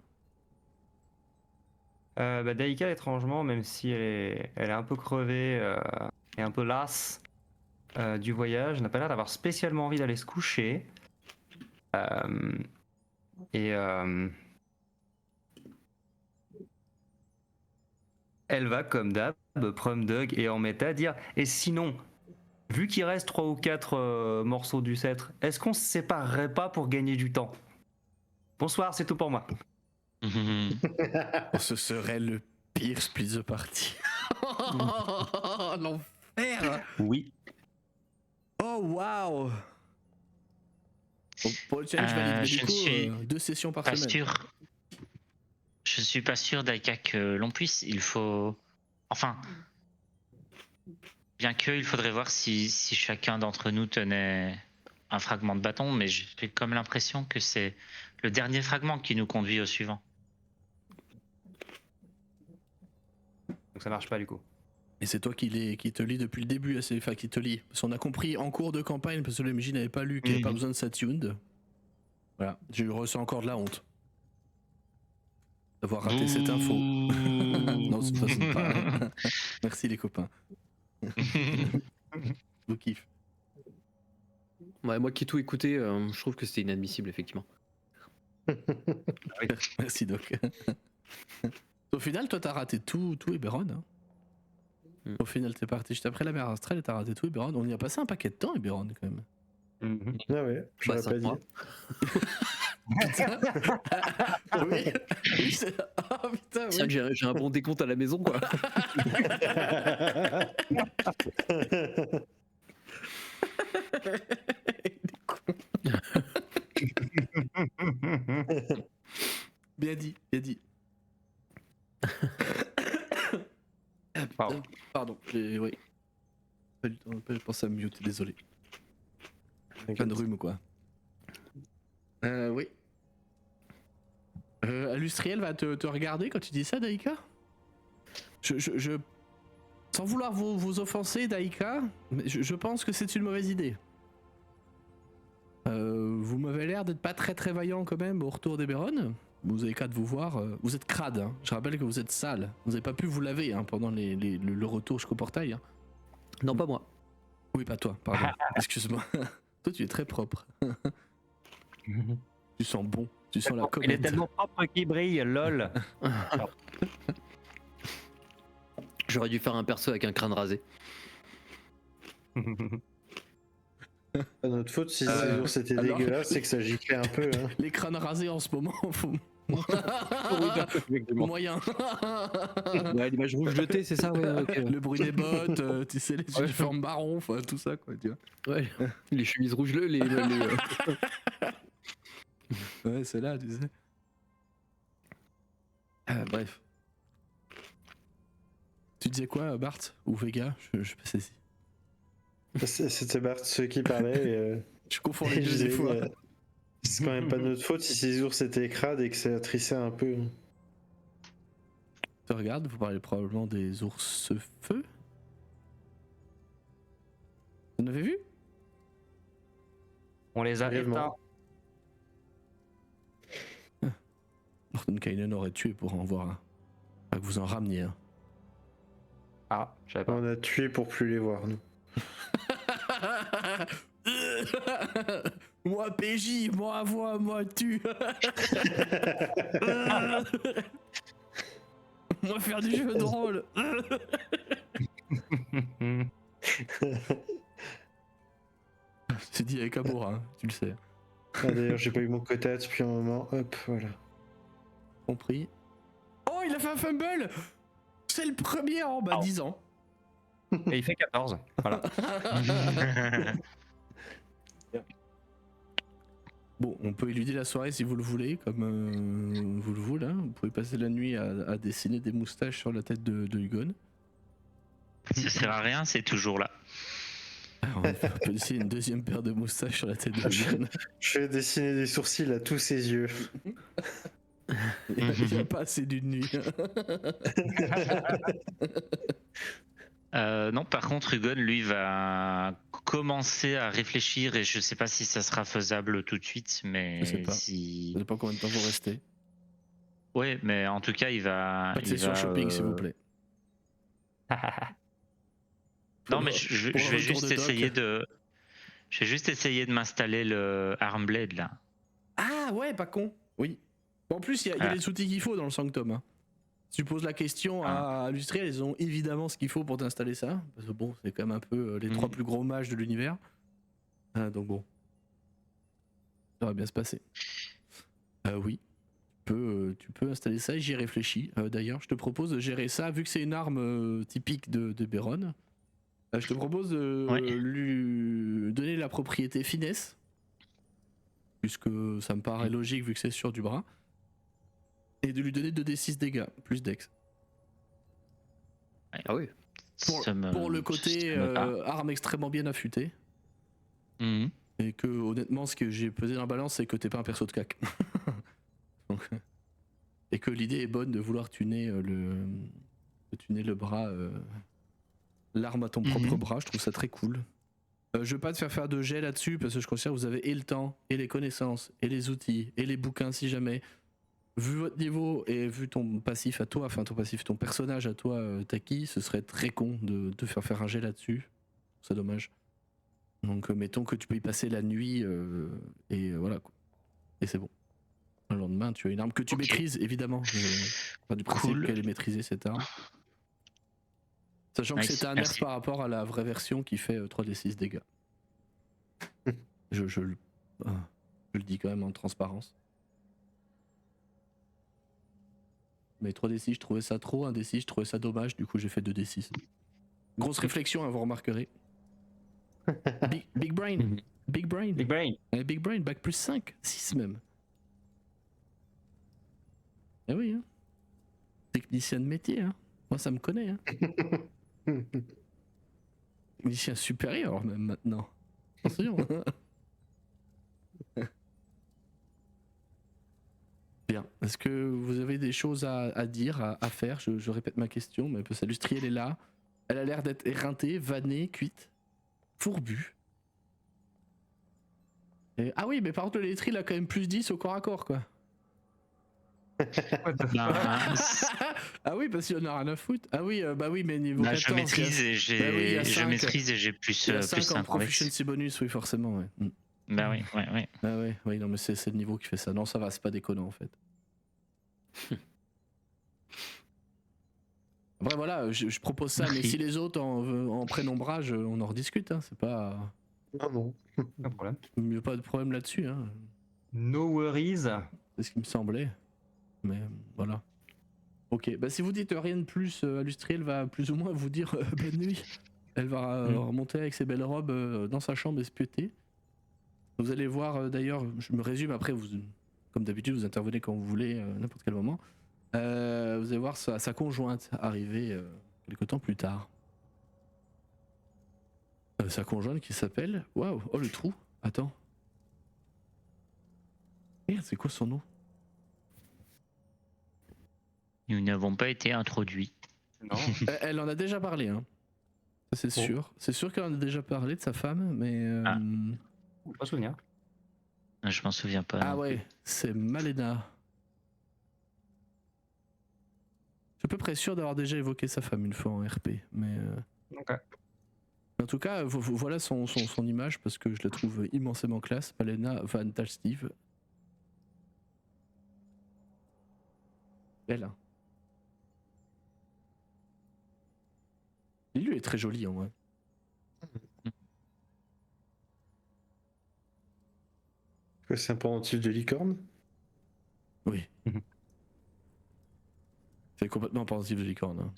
Daika, étrangement, même si elle est un peu crevée et un peu lasse du voyage, n'a pas l'air d'avoir spécialement envie d'aller se coucher. Elle va, comme d'hab, prom Doug et en méta dire « Et sinon, vu qu'il reste 3 ou 4 morceaux du sceptre, est-ce qu'on se séparerait pas pour gagner du temps ? Bonsoir, c'est tout pour moi. » Ce serait le pire split the party. L'enfer. Oui. Oh waouh. Pour le challenge valide, mais du coup, 2 sessions par semaine. Sûr. Je suis pas sûr, Daika, que l'on puisse. Il faut... Enfin... Bien que, il faudrait voir si chacun d'entre nous tenait un fragment de bâton, mais j'ai comme l'impression que c'est le dernier fragment qui nous conduit au suivant. Donc ça marche pas du coup. Et c'est toi qui te lis depuis le début, enfin qui te lit. Parce qu'on a compris en cours de campagne, parce que le MJ n'avait pas lu, qu'il n'y avait pas besoin de s'attuned. Voilà, je ressens encore de la honte d'avoir raté cette info. Non, c'est pas pareil. Merci les copains. Vous kiffe. Ouais, moi qui ai tout écouté, je trouve que c'était inadmissible, effectivement. Merci Doc. Au final, toi t'as raté tout Eberron. Hein. Au final, t'es parti juste après la mer Astral et t'as raté tout Eberron. On y a passé un paquet de temps, Eberron, quand même. Ah ouais, j'aurais Bah, pas dit. Oui, oui c'est... Oh putain, Tiens, oui. j'ai un bon décompte à la maison, quoi. Bien dit, bien dit. Ah, putain. Pardon. Pardon, oui. Pas du tout, je pensais à me mute, désolé. Plein de rhume quoi. Oui. Alustriel va te regarder quand tu dis ça, Daïka. Je... Sans vouloir vous offenser, Daïka, mais je pense que c'est une mauvaise idée. Vous m'avez l'air d'être pas très très vaillant quand même au retour d'Eberron. Vous avez qu'à de vous voir. Vous êtes crade, hein. Je rappelle que vous êtes sale. Vous n'avez pas pu vous laver hein, pendant le retour jusqu'au portail. Hein. Non, pas moi. Oui, pas toi, pardon. Excuse-moi. Toi, tu es très propre. Tu sens bon. Tu sens la Il comète. est tellement propre qu'il brille, lol. J'aurais dû faire un perso avec un crâne rasé. Pas notre faute si ces jours c'était alors- dégueulasse, c'est que ça giclait un peu. Hein. Les crânes rasés en ce moment, faut... moyen. Ouais, l'image rouge de thé, c'est ça, ouais. ok. Le bruit des bottes, tu sais, les uniformes marrons, enfin tout ça quoi, tu vois. Ouais, les chemises rouges, Ouais, c'est là, tu sais. Bref. Tu disais quoi, Bart ou Vega? Je pas saisi. C'était Bart ceux qui parlaient. Je confonds les Et deux je des disais, fois. c'est quand même pas de notre faute si ces ours étaient crades et que ça trissait un peu. Tu regardes, vous parlez probablement des ours feu. Vous en avez vu? On les a Brièvement. éteints. Mordenkainen aurait tué pour en voir un. Pas que vous en rameniez un. Ah, je savais pas. On a tué pour plus les voir, nous. Moi PJ, moi voix, moi tu. Moi faire du jeu de rôle. C'est dit avec amour, hein, tu le sais. Ah, d'ailleurs, j'ai pas eu mon quota depuis un moment. Hop, voilà. Compris. Oh, il a fait un fumble. C'est le premier en 10 ans. Et il fait 14. Voilà. Bon, on peut éluder la soirée si vous le voulez, comme vous le voulez. Hein. Vous pouvez passer la nuit à dessiner des moustaches sur la tête de Hugon. Ça sert à rien, c'est toujours là. On peut dessiner une deuxième paire de moustaches sur la tête de Hugon. Je vais dessiner des sourcils à tous ses yeux. Il n'y a pas assez d'une nuit. Non, par contre, Hugon, lui, va commencer à réfléchir et je sais pas si ça sera faisable tout de suite, mais Je sais pas. si. Je sais pas combien de temps vous restez. Ouais, mais en tout cas, il va. Pas de session shopping, s'il vous plaît. Non, mais je pour le vais retour juste de Doc. essayer de. Je vais juste essayer de m'installer le Armblade là. Ah ouais, pas con. Oui. En plus, il y a les outils qu'il faut dans le Sanctum. Hein. Si tu poses la question à Lustriel, ils ont évidemment ce qu'il faut pour t'installer ça. Parce que bon, c'est quand même un peu les trois plus gros mages de l'univers. Donc bon. Ça va bien se passer. Oui. Tu peux installer ça et j'y réfléchis. D'ailleurs, je te propose de gérer ça, vu que c'est une arme typique de Béron. Je te propose de lui donner la propriété finesse. Puisque ça me paraît logique vu que c'est sur du bras. Et de lui donner 2d6 dégâts, plus dex. Ah oui. Pour le côté arme extrêmement bien affûtée. Mhm. Et que honnêtement, ce que j'ai pesé dans la balance, c'est que t'es pas un perso de cac. Donc, et que l'idée est bonne de vouloir tuner le bras, l'arme à ton propre bras. Je trouve ça très cool. Je vais pas te faire de jet là-dessus parce que je considère que vous avez et le temps, et les connaissances, et les outils, et les bouquins si jamais. Vu votre niveau et vu ton passif à toi, enfin ton personnage à toi, Taki, ce serait très con de te faire un jet là-dessus. C'est dommage. Donc mettons que tu peux y passer la nuit et voilà quoi. Et c'est bon. Le lendemain, tu as une arme que tu Ok. maîtrises, évidemment. Pas du principe Cool. qu'elle est maîtrisée cette arme. Sachant que Nice, c'est un nerf merci. par rapport à la vraie version qui fait 3d6 dégâts. Je le dis quand même en transparence. Mais 3d6, je trouvais ça trop, 1d6, je trouvais ça dommage, du coup j'ai fait 2d6. Grosse réflexion, hein, vous remarquerez. Big brain, Mhm. big brain. Big Brain. Big brain, bac plus 5, 6 même. Ah oui, hein. Technicien de métier, hein. Moi ça me connaît, hein. Technicien supérieur même maintenant. Attention. Bien. Est-ce que vous avez des choses à dire, à faire je répète ma question, mais sa lustrielle est là. Elle a l'air d'être éreintée, vannée, cuite, fourbue. Ah oui, mais par contre, le Lettril a quand même plus 10 au corps à corps, quoi. Ben, Ah oui, parce qu'il y en a rien à foutre. Ah oui, bah oui, mais niveau 14, je maîtrise et j'ai Bah oui, il y a je 5. maîtrise et j'ai plus il y a plus 5 en 5 en dex. proficiency bonus, oui, forcément, ouais. Bah oui, ouais. Ah ouais, oui, non, mais c'est le niveau qui fait ça. Non, ça va, c'est pas déconnant, en fait. Après, voilà, je propose ça, mais Merci. si les autres en prennent ombrage, on en rediscute, hein. C'est pas... Ah non. Pas de problème. Il n'y a pas de problème là-dessus, hein. No worries. C'est ce qui me semblait. Mais voilà. Ok, bah si vous dites rien de plus, Alustriel va plus ou moins vous dire bonne nuit. Elle va remonter avec ses belles robes dans sa chambre et se piéter. Vous allez voir d'ailleurs, je me résume après, vous, comme d'habitude vous intervenez quand vous voulez, n'importe quel moment. Vous allez voir sa conjointe arriver quelque temps plus tard. Sa conjointe qui s'appelle... Waouh, oh le trou, attends. Merde, c'est quoi son nom? Nous n'avons pas été introduits. Non. Elle en a déjà parlé, hein. Ça, c'est Oh. sûr. C'est sûr qu'elle en a déjà parlé de sa femme, mais... Ah. Pas souvenir. Je m'en souviens pas. Ah non ouais, c'est Malena. Je suis à peu près sûr d'avoir déjà évoqué sa femme une fois en RP, mais... Ok. En tout cas, voilà son image parce que je la trouve immensément classe. Malena Van Talstive. Belle, hein. Lilu est très jolie en vrai. C'est un pendentif de licorne. Oui. Mhm. C'est complètement un pendentif de licorne. Hein.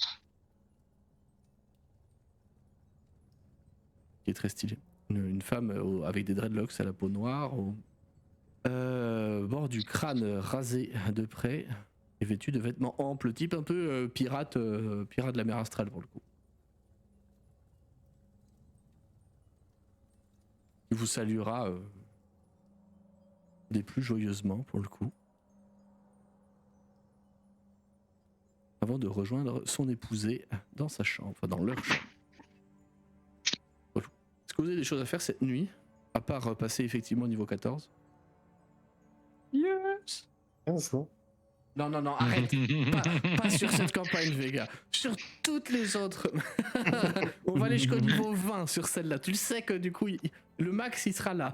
Qui est très stylé. Une femme avec des dreadlocks à la peau noire, au bord du crâne rasé de près, et vêtue de vêtements amples, type un peu pirate de la mer Astrale pour le coup. Il vous saluera des plus joyeusement pour le coup. Avant de rejoindre son épousée dans sa chambre, enfin dans leur chambre. Est-ce que vous avez des choses à faire cette nuit, à part passer effectivement au niveau 14? Yes. 15, non? Non, arrête. Pas sur cette campagne, Vega. Sur toutes les autres. On va aller jusqu'au niveau 20 sur celle-là. Tu le sais que du coup, le max, il sera là.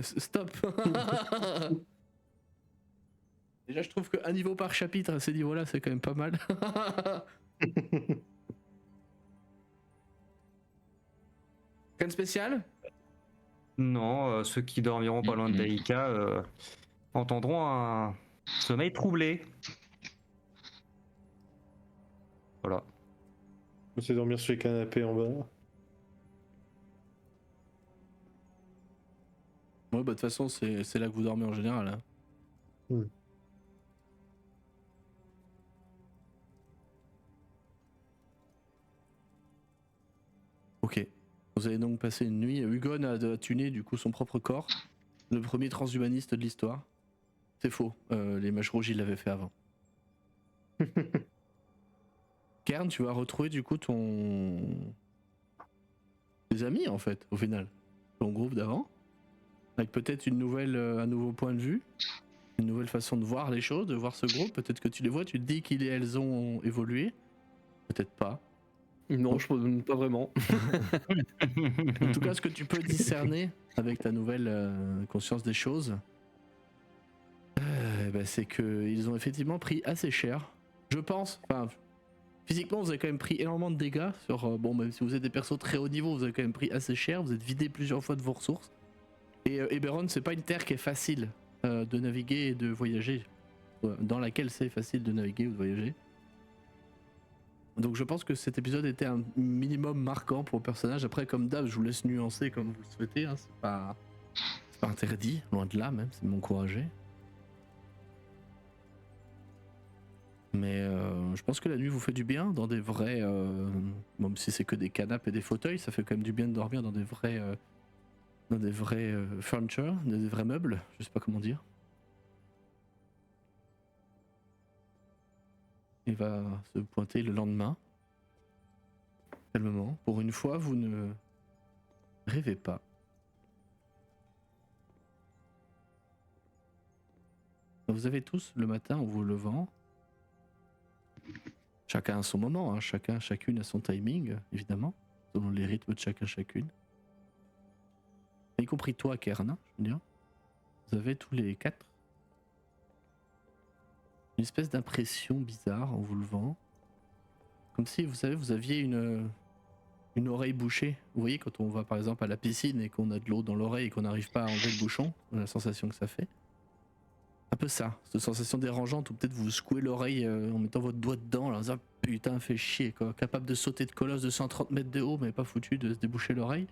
Stop. Déjà, je trouve qu'un niveau par chapitre à ce niveau-là, c'est quand même pas mal. Rien de spécial? Non, ceux qui dormiront pas loin de Daïka entendront un sommeil troublé. Voilà. On sait dormir sur les canapés en bas. Ouais, bah de toute façon, c'est là que vous dormez en général. Hein. Ok. Vous allez donc passer une nuit. Hugon a tuné du coup son propre corps. Le premier transhumaniste de l'histoire. C'est faux. Les mages rouges, ils l'avaient fait avant. Kern, tu vas retrouver du coup tes amis en fait, au final. Ton groupe d'avant. Avec peut-être un nouveau point de vue. une nouvelle façon de voir les choses, de voir ce groupe. Peut-être que tu les vois, tu te dis qu'ils et elles ont évolué. Peut-être pas. Non, pas vraiment. En tout cas, ce que tu peux discerner avec ta nouvelle conscience des choses, c'est qu'ils ont effectivement pris assez cher. Je pense. Enfin, physiquement, vous avez quand même pris énormément de dégâts. Même si vous êtes des persos très haut niveau, vous avez quand même pris assez cher. Vous êtes vidé plusieurs fois de vos ressources. Et Eberron, c'est pas une terre qui est facile de naviguer et de voyager. Dans laquelle c'est facile de naviguer ou de voyager. Donc je pense que cet épisode était un minimum marquant pour le personnage. Après, comme d'hab, je vous laisse nuancer comme vous le souhaitez. Hein. C'est pas interdit, loin de là même, c'est m'encourager. Mais je pense que la nuit vous fait du bien dans des vrais... même si c'est que des canapes et des fauteuils, ça fait quand même du bien de dormir dans des vrais... furniture, des vrais meubles, je sais pas comment dire. Il va se pointer le lendemain. Calmement. Pour une fois, vous ne rêvez pas. Vous avez tous le matin en vous levant. Chacun à son moment, hein. Chacune à son timing, évidemment, selon les rythmes de chacune. Y compris toi, Kern, je veux dire. Vous avez tous les 4 une espèce d'impression bizarre en vous levant. Comme si, vous savez, vous aviez une oreille bouchée. Vous voyez, quand on va par exemple à la piscine et qu'on a de l'eau dans l'oreille et qu'on n'arrive pas à enlever le bouchon, la sensation que ça fait. Un peu ça, cette sensation dérangeante où peut-être vous secouez l'oreille en mettant votre doigt dedans, là, en disant putain, fait chier quoi. Capable de sauter de colosse de 130 mètres de haut, mais pas foutu de se déboucher l'oreille.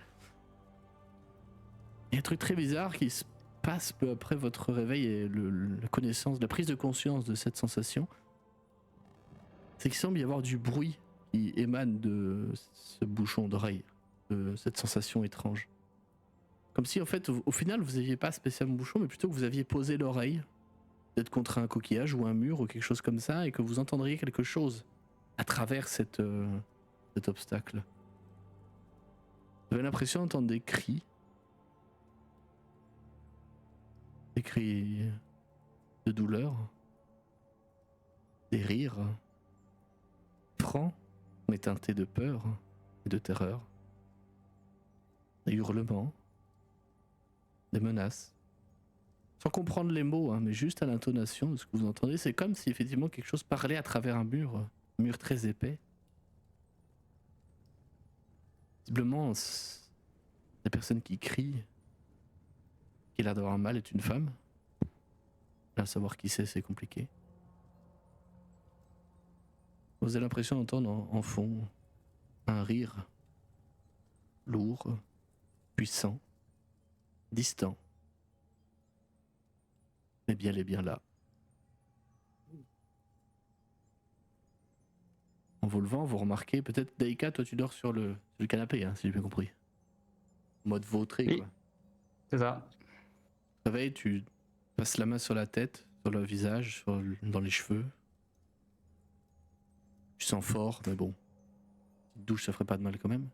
Il y a un truc très bizarre qui se passe peu après votre réveil et la connaissance, la prise de conscience de cette sensation. C'est qu'il semble y avoir du bruit qui émane de ce bouchon d'oreille, de cette sensation étrange. Comme si en fait au final vous n'aviez pas spécialement bouchon, mais plutôt que vous aviez posé l'oreille, peut-être contre un coquillage ou un mur ou quelque chose comme ça, et que vous entendriez quelque chose à travers cet obstacle. Vous avez l'impression d'entendre des cris de douleur, des rires, francs mais teintés de peur et de terreur, des hurlements, des menaces. Sans comprendre les mots, hein, mais juste à l'intonation de ce que vous entendez, c'est comme si effectivement quelque chose parlait à travers un mur très épais. Visiblement, la personne qui crie, qui a l'air d'avoir mal, est une femme. Là, savoir qui c'est compliqué. Vous avez l'impression d'entendre en fond un rire lourd, puissant, distant, mais bien là. En vous levant, vous remarquez, peut-être Daika, toi tu dors sur le canapé, hein, si j'ai bien compris. En mode vautré, Oui. quoi. C'est ça. Tu te réveilles, tu passes la main sur la tête, sur le visage, dans les cheveux. Tu sens fort, mais bon. Une douche, ça ferait pas de mal quand même.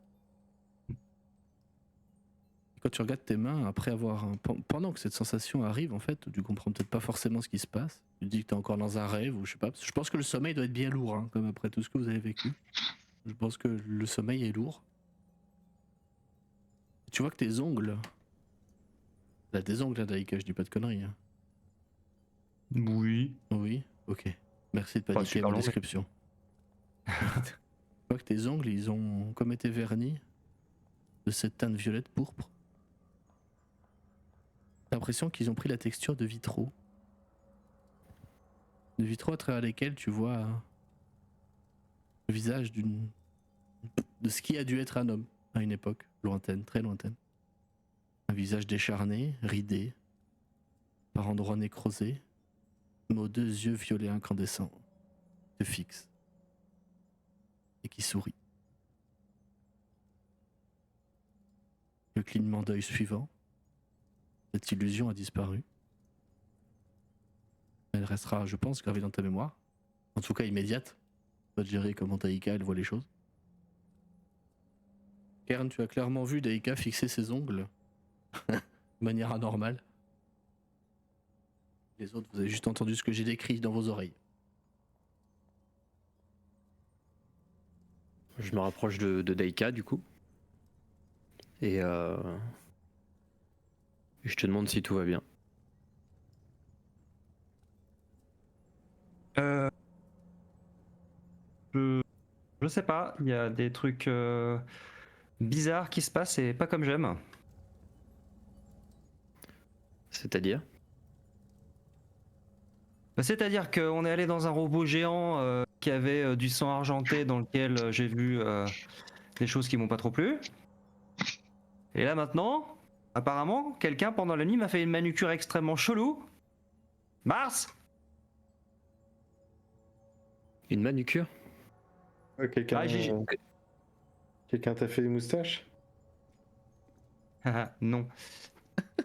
Et quand tu regardes tes mains, après avoir... pendant que cette sensation arrive, en fait, tu comprends peut-être pas forcément ce qui se passe. Tu te dis que t'es encore dans un rêve, ou je sais pas. Je pense que le sommeil doit être bien lourd, hein, comme après tout ce que vous avez vécu. Je pense que le sommeil est lourd. Et tu vois que tes ongles... Là, des ongles, là, Daika, je dis pas de conneries. Hein. Oui. Oui, ok. Merci de Pas paniquer super ma long, mais- description. Tu vois que tes ongles, ils ont comme été vernis de cette teinte violette pourpre. T'as l'impression qu'ils ont pris la texture de vitraux. De vitraux à travers lesquels tu vois le visage de ce qui a dû être un homme à une époque lointaine, très lointaine. Un visage décharné, ridé, par endroits nécrosés, mais aux 2 yeux violets incandescents, te fixent et qui sourit. Le clignement d'œil suivant, cette illusion a disparu. Elle restera, je pense, gravée dans ta mémoire. En tout cas immédiate. Tu vas te gérer comment Daika elle voit les choses. Kern, tu as clairement vu Daika fixer ses ongles de manière anormale. Les autres, vous avez juste entendu ce que j'ai décrit dans vos oreilles. Je me rapproche de Daika du coup. Et je te demande si tout va bien. Je sais pas, il y a des trucs bizarres qui se passent et pas comme j'aime. C'est-à-dire? C'est-à-dire qu'on est allé dans un robot géant qui avait du sang argenté dans lequel j'ai vu des choses qui m'ont pas trop plu. Et là maintenant, apparemment, quelqu'un pendant la nuit m'a fait une manucure extrêmement chelou. Mars! Une manucure? Ouais, quelqu'un Ah, quelqu'un t'a fait des moustaches? Non.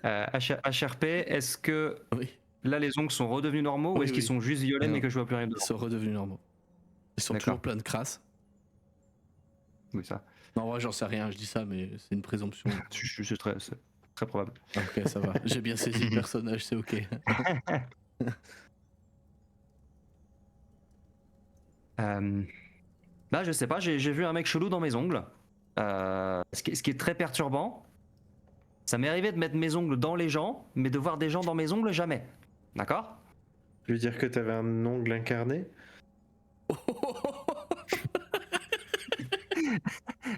HRP, est-ce que Oui, là les ongles sont redevenus normaux ou Oui, est-ce qu'ils oui. sont juste violets Non. mais que je vois plus rien ils dedans? sont redevenus normaux. Ils sont D'accord. toujours pleins de crasse. Oui, ça. Non, en vrai, j'en sais rien, je dis ça, mais c'est une présomption. C'est très probable. Ok, ça va. J'ai bien saisi le personnage, c'est ok. Là, je sais pas, j'ai vu un mec chelou dans mes ongles. Ce qui est très perturbant. Ça m'est arrivé de mettre mes ongles dans les gens, mais de voir des gens dans mes ongles, jamais. D'accord? Je veux dire que t'avais un ongle incarné?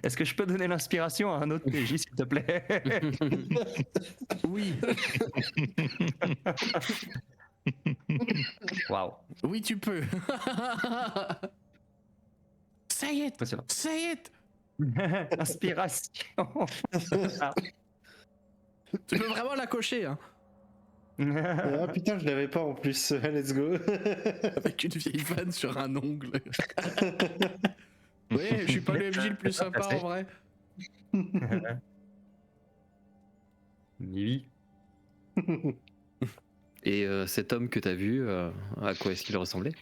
Est-ce que je peux donner l'inspiration à un autre PJ, s'il te plaît? Oui, Waouh. oui, tu peux. Say it, Impressionnant. say it. Inspiration. Tu peux vraiment la cocher, hein. Ah putain, je l'avais pas en plus. Let's go. Avec une vieille vanne sur un ongle. Oui, je suis pas le MJ le plus sympa en vrai. Oui. Et cet homme que t'as vu, à quoi est-ce qu'il ressemblait?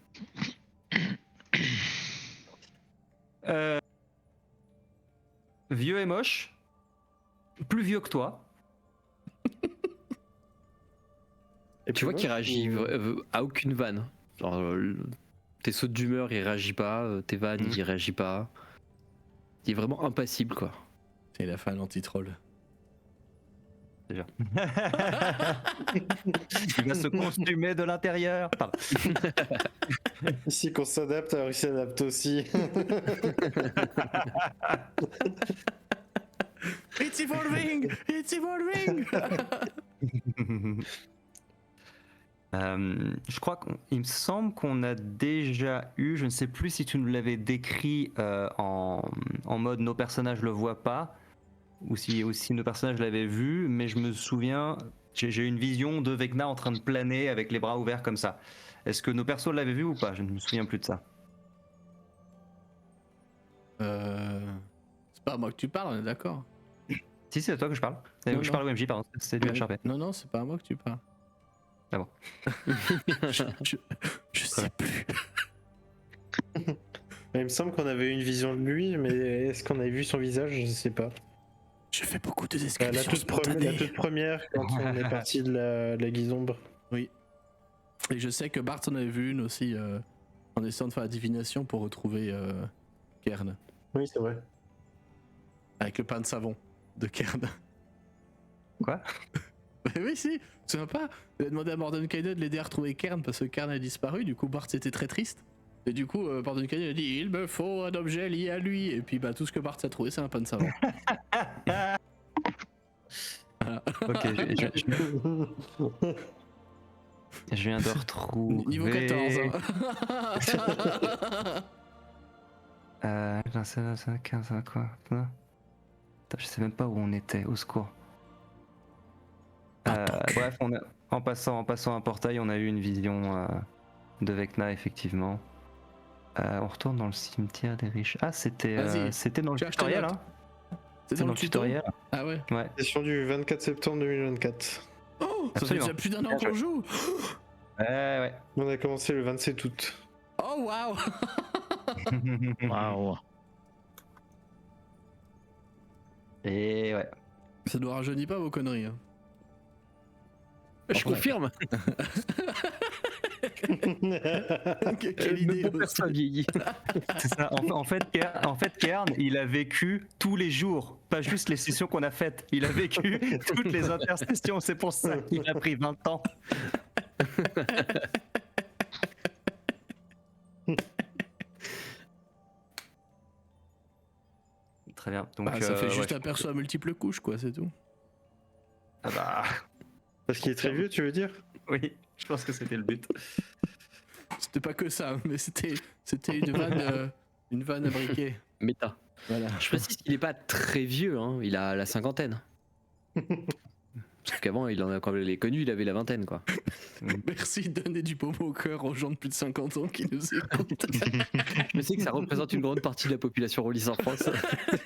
Vieux et moche. Plus vieux que toi. Et Tu vois qu'il réagit ou- à aucune vanne. Genre, tes sautes d'humeur, il réagit pas. Tes vannes, il réagit pas. Il est vraiment impassible, quoi. Il a fait un anti-troll. Déjà. Il va se costumer de l'intérieur. Pardon. Ici qu'on s'adapte, alors il s'adapte aussi. It's evolving! It's evolving! Je crois qu'il me semble qu'on a déjà eu, je ne sais plus si tu nous l'avais décrit en mode nos personnages le voient pas, ou si aussi nos personnages l'avaient vu, mais je me souviens, j'ai eu une vision de Vecna en train de planer avec les bras ouverts comme ça. Est-ce que nos persos l'avaient vu ou pas? Je ne me souviens plus de ça. C'est pas à moi que tu parles, on est d'accord? Si, c'est à toi que je parle. Non, Je non. parle au MJ, pardon, c'est du HRP. Non, non, c'est pas à moi que tu parles. Ah bon. Je sais plus. Il me semble qu'on avait eu une vision de lui, mais est-ce qu'on avait vu son visage? Je sais pas. Je fais beaucoup de La descriptions toute, spontanées. la toute première, quand on est parti de la guisombre. Oui. Et je sais que Bart en avait vu une aussi en essayant de faire la divination pour retrouver Kern. Oui, c'est vrai. Avec le pain de savon de Kern. Quoi? Mais oui, si, c'est sympa. Il a demandé à Mordenkainen de l'aider à retrouver Kern parce que Kern a disparu. Du coup, Bart était très triste. Et du coup, Mordenkainen a dit il me faut un objet lié à lui. Et puis, bah, tout ce que Bart a trouvé, c'est un pain de savon. Ok, je viens de retrouver... Niveau 14. Hein. 15, quoi? Putain, je sais même pas où on était, au secours. Bref, en passant un portail, on a eu une vision de Vecna, effectivement. On retourne dans le cimetière des riches. Ah, c'était dans le Cherche tutoriel, tes notes. hein? C'est dans le tuto tutoriel. Ah ouais. Ouais. Session du 24 septembre 2024. Oh, ça fait Absolument. déjà plus d'un an qu'on joue. Ouais. On a commencé le 27 août. Oh waouh. Waouh. Et ouais. Ça ne rajeunit pas vos conneries. Hein. Je confirme. Quelle idée Mon père aussi. soit vieilli. C'est ça. En fait, Kern, il a vécu tous les jours, pas juste les sessions qu'on a faites. Il a vécu toutes les intersessions. C'est pour ça qu'il a pris 20 ans. Très bien. Donc, Bah, ça fait juste ouais, un perso à multiples couches, quoi, c'est tout. ah bah, Parce qu'il est très vieux, tu veux dire? oui, je pense que c'était le but. C'était pas que ça, mais c'était une vanne à briquet. Méta. Voilà. Je précise qu'il est pas très vieux, hein. Il a la cinquantaine. Sauf qu'avant, quand il est connu, il avait la vingtaine, quoi. Merci de donner du pommeau au cœur aux gens de plus de 50 ans qui nous écoutent. Je sais que ça représente une grande partie de la population rôliste en France.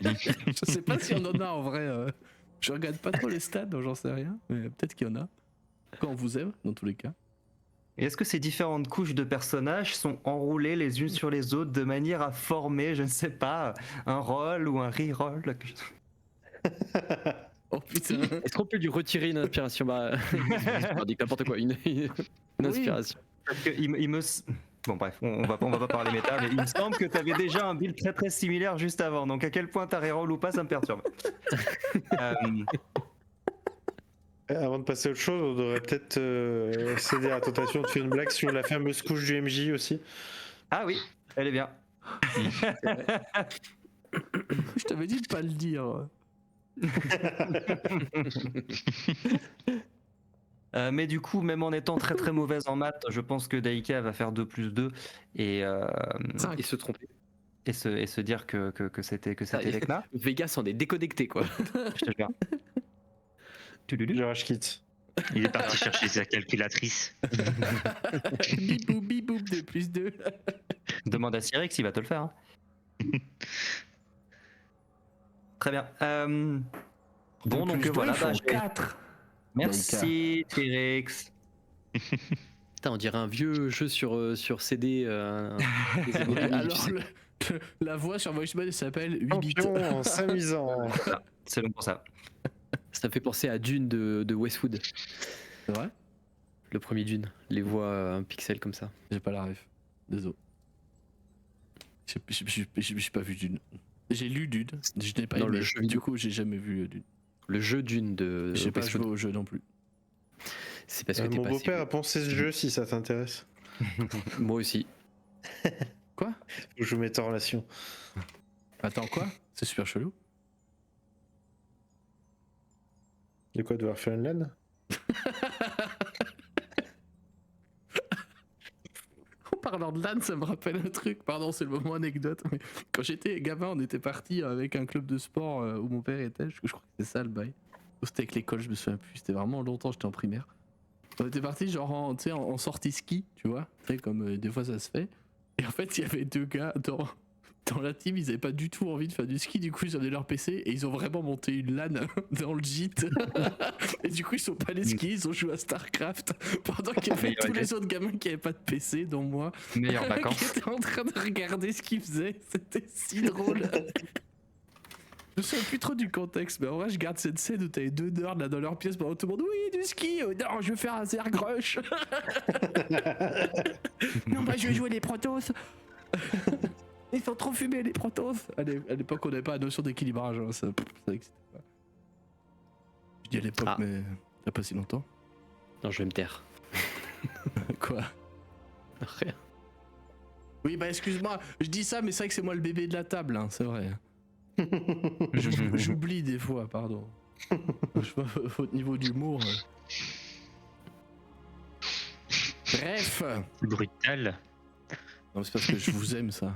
Je sais pas s'il y en a en vrai. Je regarde pas trop les stats, donc j'en sais rien. Mais peut-être qu'il y en a. Quand on vous aime, dans tous les cas. Et est-ce que ces différentes couches de personnages sont enroulées les unes sur les autres de manière à former, je ne sais pas, un rôle ou un reroll? Oh putain. Est-ce qu'on peut lui retirer une inspiration? Bah, on dit n'importe quoi, une inspiration. Parce que il me... Bon bref, on va pas parler méta, mais il me semble que tu avais déjà un build très très similaire juste avant, donc à quel point t'as reroll ou pas, ça me perturbe. Avant de passer à autre chose, on devrait peut-être céder à la tentation de faire une blague sur la fameuse couche du MJ aussi. Ah oui, elle est bien. Je t'avais dit de pas le dire. Mais du coup, même en étant très très mauvaise en maths, je pense que Daika va faire 2 + 2 et, Et se tromper. et se dire que c'était Vecna. Vegas en est déconnecté, quoi. Je te jure. Je rage quitte. Il est parti chercher sa calculatrice. Bibou bibou de plus 2. Demande à Cyrix, il va te le faire. Hein. Très bien. Bon, donc voilà. Bah, 4. merci Cyrix. Putain, on dirait un vieux jeu sur CD. Alors, la voix sur VoiceMod s'appelle 8 bits. Champion en s'amusant. C'est bon pour ça. Ça me fait penser à Dune de Westwood. C'est vrai? Le premier Dune. Les voix un pixel comme ça. J'ai pas la ref. Désolé. J'ai pas vu Dune. J'ai lu Dune. Je n'ai pas Dans aimé. le jeu Du vidéo. coup, j'ai jamais vu Dune. Le jeu Dune de J'ai pas Westwood. joué au jeu non plus. C'est parce que t'es Mon pas beau-père a pensé ce jeu si ça t'intéresse. Moi aussi. Quoi? Je vous mets en relation. Attends, quoi? C'est super chelou. De quoi devoir faire une LAN? En parlant de LAN, ça me rappelle un truc. Pardon, c'est le moment anecdote. Mais quand j'étais gamin, on était parti avec un club de sport où mon père était. Je crois que c'était ça le bail. Ou c'était avec l'école, je me souviens plus. C'était vraiment longtemps, j'étais en primaire. On était parti genre en sortie ski, tu vois. Tu sais, comme des fois ça se fait. Et en fait, il y avait 2 gars dans la team, ils avaient pas du tout envie de faire du ski, du coup ils avaient leur PC et ils ont vraiment monté une LAN dans le gîte. Et du coup ils sont pas allés skier, ils ont joué à Starcraft pendant qu'il y avait tous les autres gamins qui avaient pas de PC, dont moi, Meilleures qui vacances. étaient en train de regarder ce qu'ils faisaient. C'était si drôle. Je me souviens plus trop du contexte, mais en vrai je garde cette scène où t'avais 2 nerds là dans leur pièce pendant tout le monde. Oui, du ski, non, je vais faire un Zergrush. Non, bah je vais jouer les Protoss. Ils sont trop fumés les Protoss. À l'époque, on n'avait pas la notion d'équilibrage. Hein, ça existait pas. Je dis à l'époque, mais il y a pas si longtemps. Non, je vais me taire. Quoi? Rien. Oui, bah excuse-moi, je dis ça, mais c'est vrai que c'est moi le bébé de la table, hein, c'est vrai. J'oublie des fois, pardon. Je sais pas, votre niveau d'humour. Bref. Brutal. Non, c'est parce que je vous aime, ça.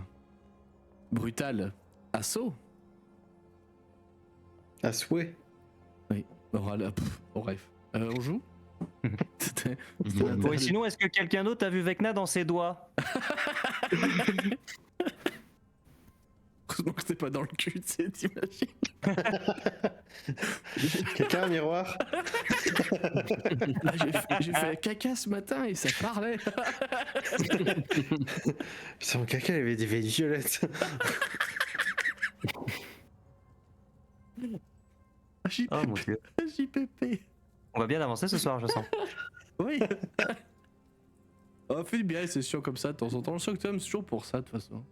Brutal. Assaut. À souhait. Oui. Bref. On joue. C'était Bon, et sinon, est-ce que quelqu'un d'autre a vu Vecna dans ses doigts? Heureusement que c'était pas dans le cul, tu sais, t'imagines. Quelqu'un a un miroir? Ah, j'ai fait caca ce matin et ça parlait. Son caca, il avait des veines violettes. Oh mon dieu. JPP. On va bien avancer ce soir, je sens. Oui. On fait bien les sessions comme ça de temps en temps. Le Shocktom, c'est toujours pour ça de toute façon.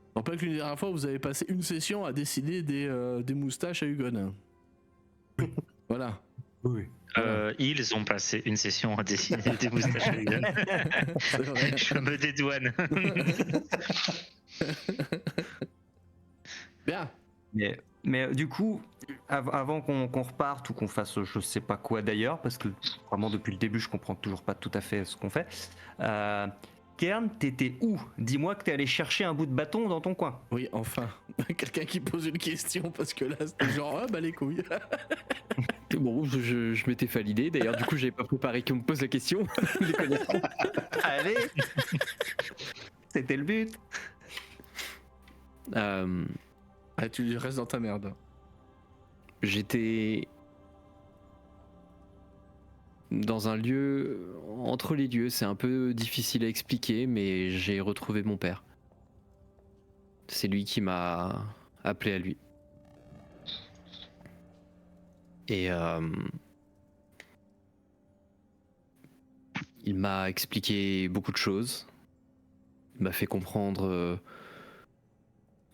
Je rappelle qu'une dernière fois, vous avez passé une session à dessiner des moustaches à Hugon. Voilà. Oui. Ils ont passé une session à dessiner des moustaches à Hugon. C'est vrai. Je me dédouane. Bien. Mais du coup, avant qu'on reparte ou qu'on fasse je sais pas quoi d'ailleurs, parce que vraiment depuis le début je comprends toujours pas tout à fait ce qu'on fait. Kern, t'étais où? Dis-moi que t'es allé chercher un bout de bâton dans ton coin. Oui, enfin. Quelqu'un qui pose une question parce que là, c'était genre, ah bah les couilles. Bon, je m'étais fait l'idée. D'ailleurs, du coup, j'avais pas préparé qu'on me pose la question. Les connaissants. Allez. C'était le but. Ah, tu restes dans ta merde. J'étais dans un lieu entre les lieux. C'est un peu difficile à expliquer, mais j'ai retrouvé mon père. C'est lui qui m'a appelé à lui. Et il m'a expliqué beaucoup de choses. Il m'a fait comprendre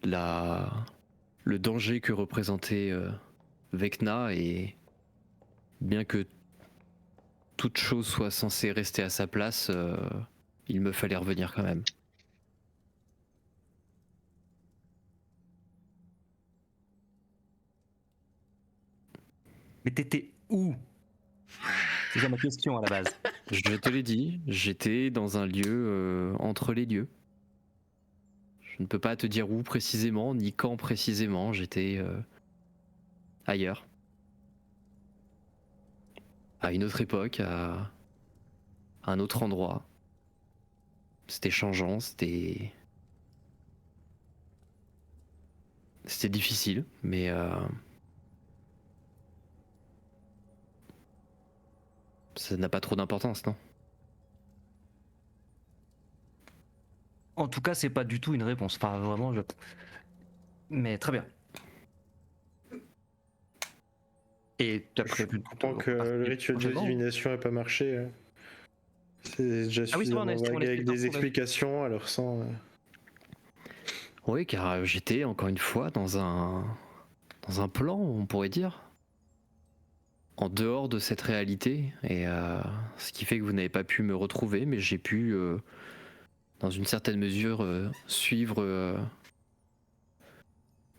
le danger que représentait Vecna, et bien que toute chose soit censée rester à sa place, il me fallait revenir quand même. Mais t'étais où? C'est ça ma question à la base. Je te l'ai dit, j'étais dans un lieu entre les lieux. Je ne peux pas te dire où précisément, ni quand précisément, j'étais ailleurs. À une autre époque, à un autre endroit. C'était changeant, c'était difficile, mais ça n'a pas trop d'importance, non? En tout cas, c'est pas du tout une réponse. Enfin, vraiment, Mais très bien. Et tu as prévu Je comprends que le rituel de divination n'a pas marché. C'est déjà Ah oui, c'est vrai, suffisamment vague avec des explications, alors sans... Oui, car j'étais encore une fois dans un plan, on pourrait dire, en dehors de cette réalité, et ce qui fait que vous n'avez pas pu me retrouver, mais j'ai pu, dans une certaine mesure, suivre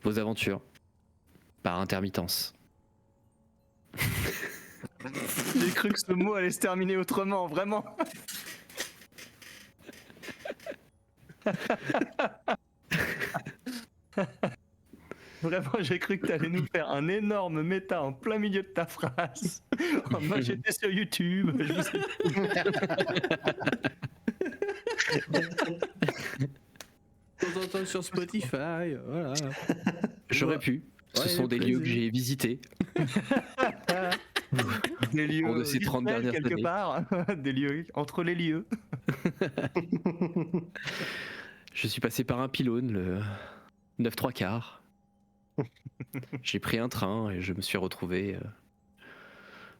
vos aventures par intermittence. J'ai cru que ce mot allait se terminer autrement, vraiment. Vraiment, j'ai cru que tu allais nous faire un énorme méta en plein milieu de ta phrase. Moi, j'étais sur YouTube. Je vous De temps en temps sur Spotify, voilà. J'aurais pu. Ce sont des lieux que j'ai visités. Des lieux Au cours de ces 30 dernières quelque années. part, des lieux entre les lieux. Je suis passé par un pylône, le 9-3/4. J'ai pris un train et je me suis retrouvé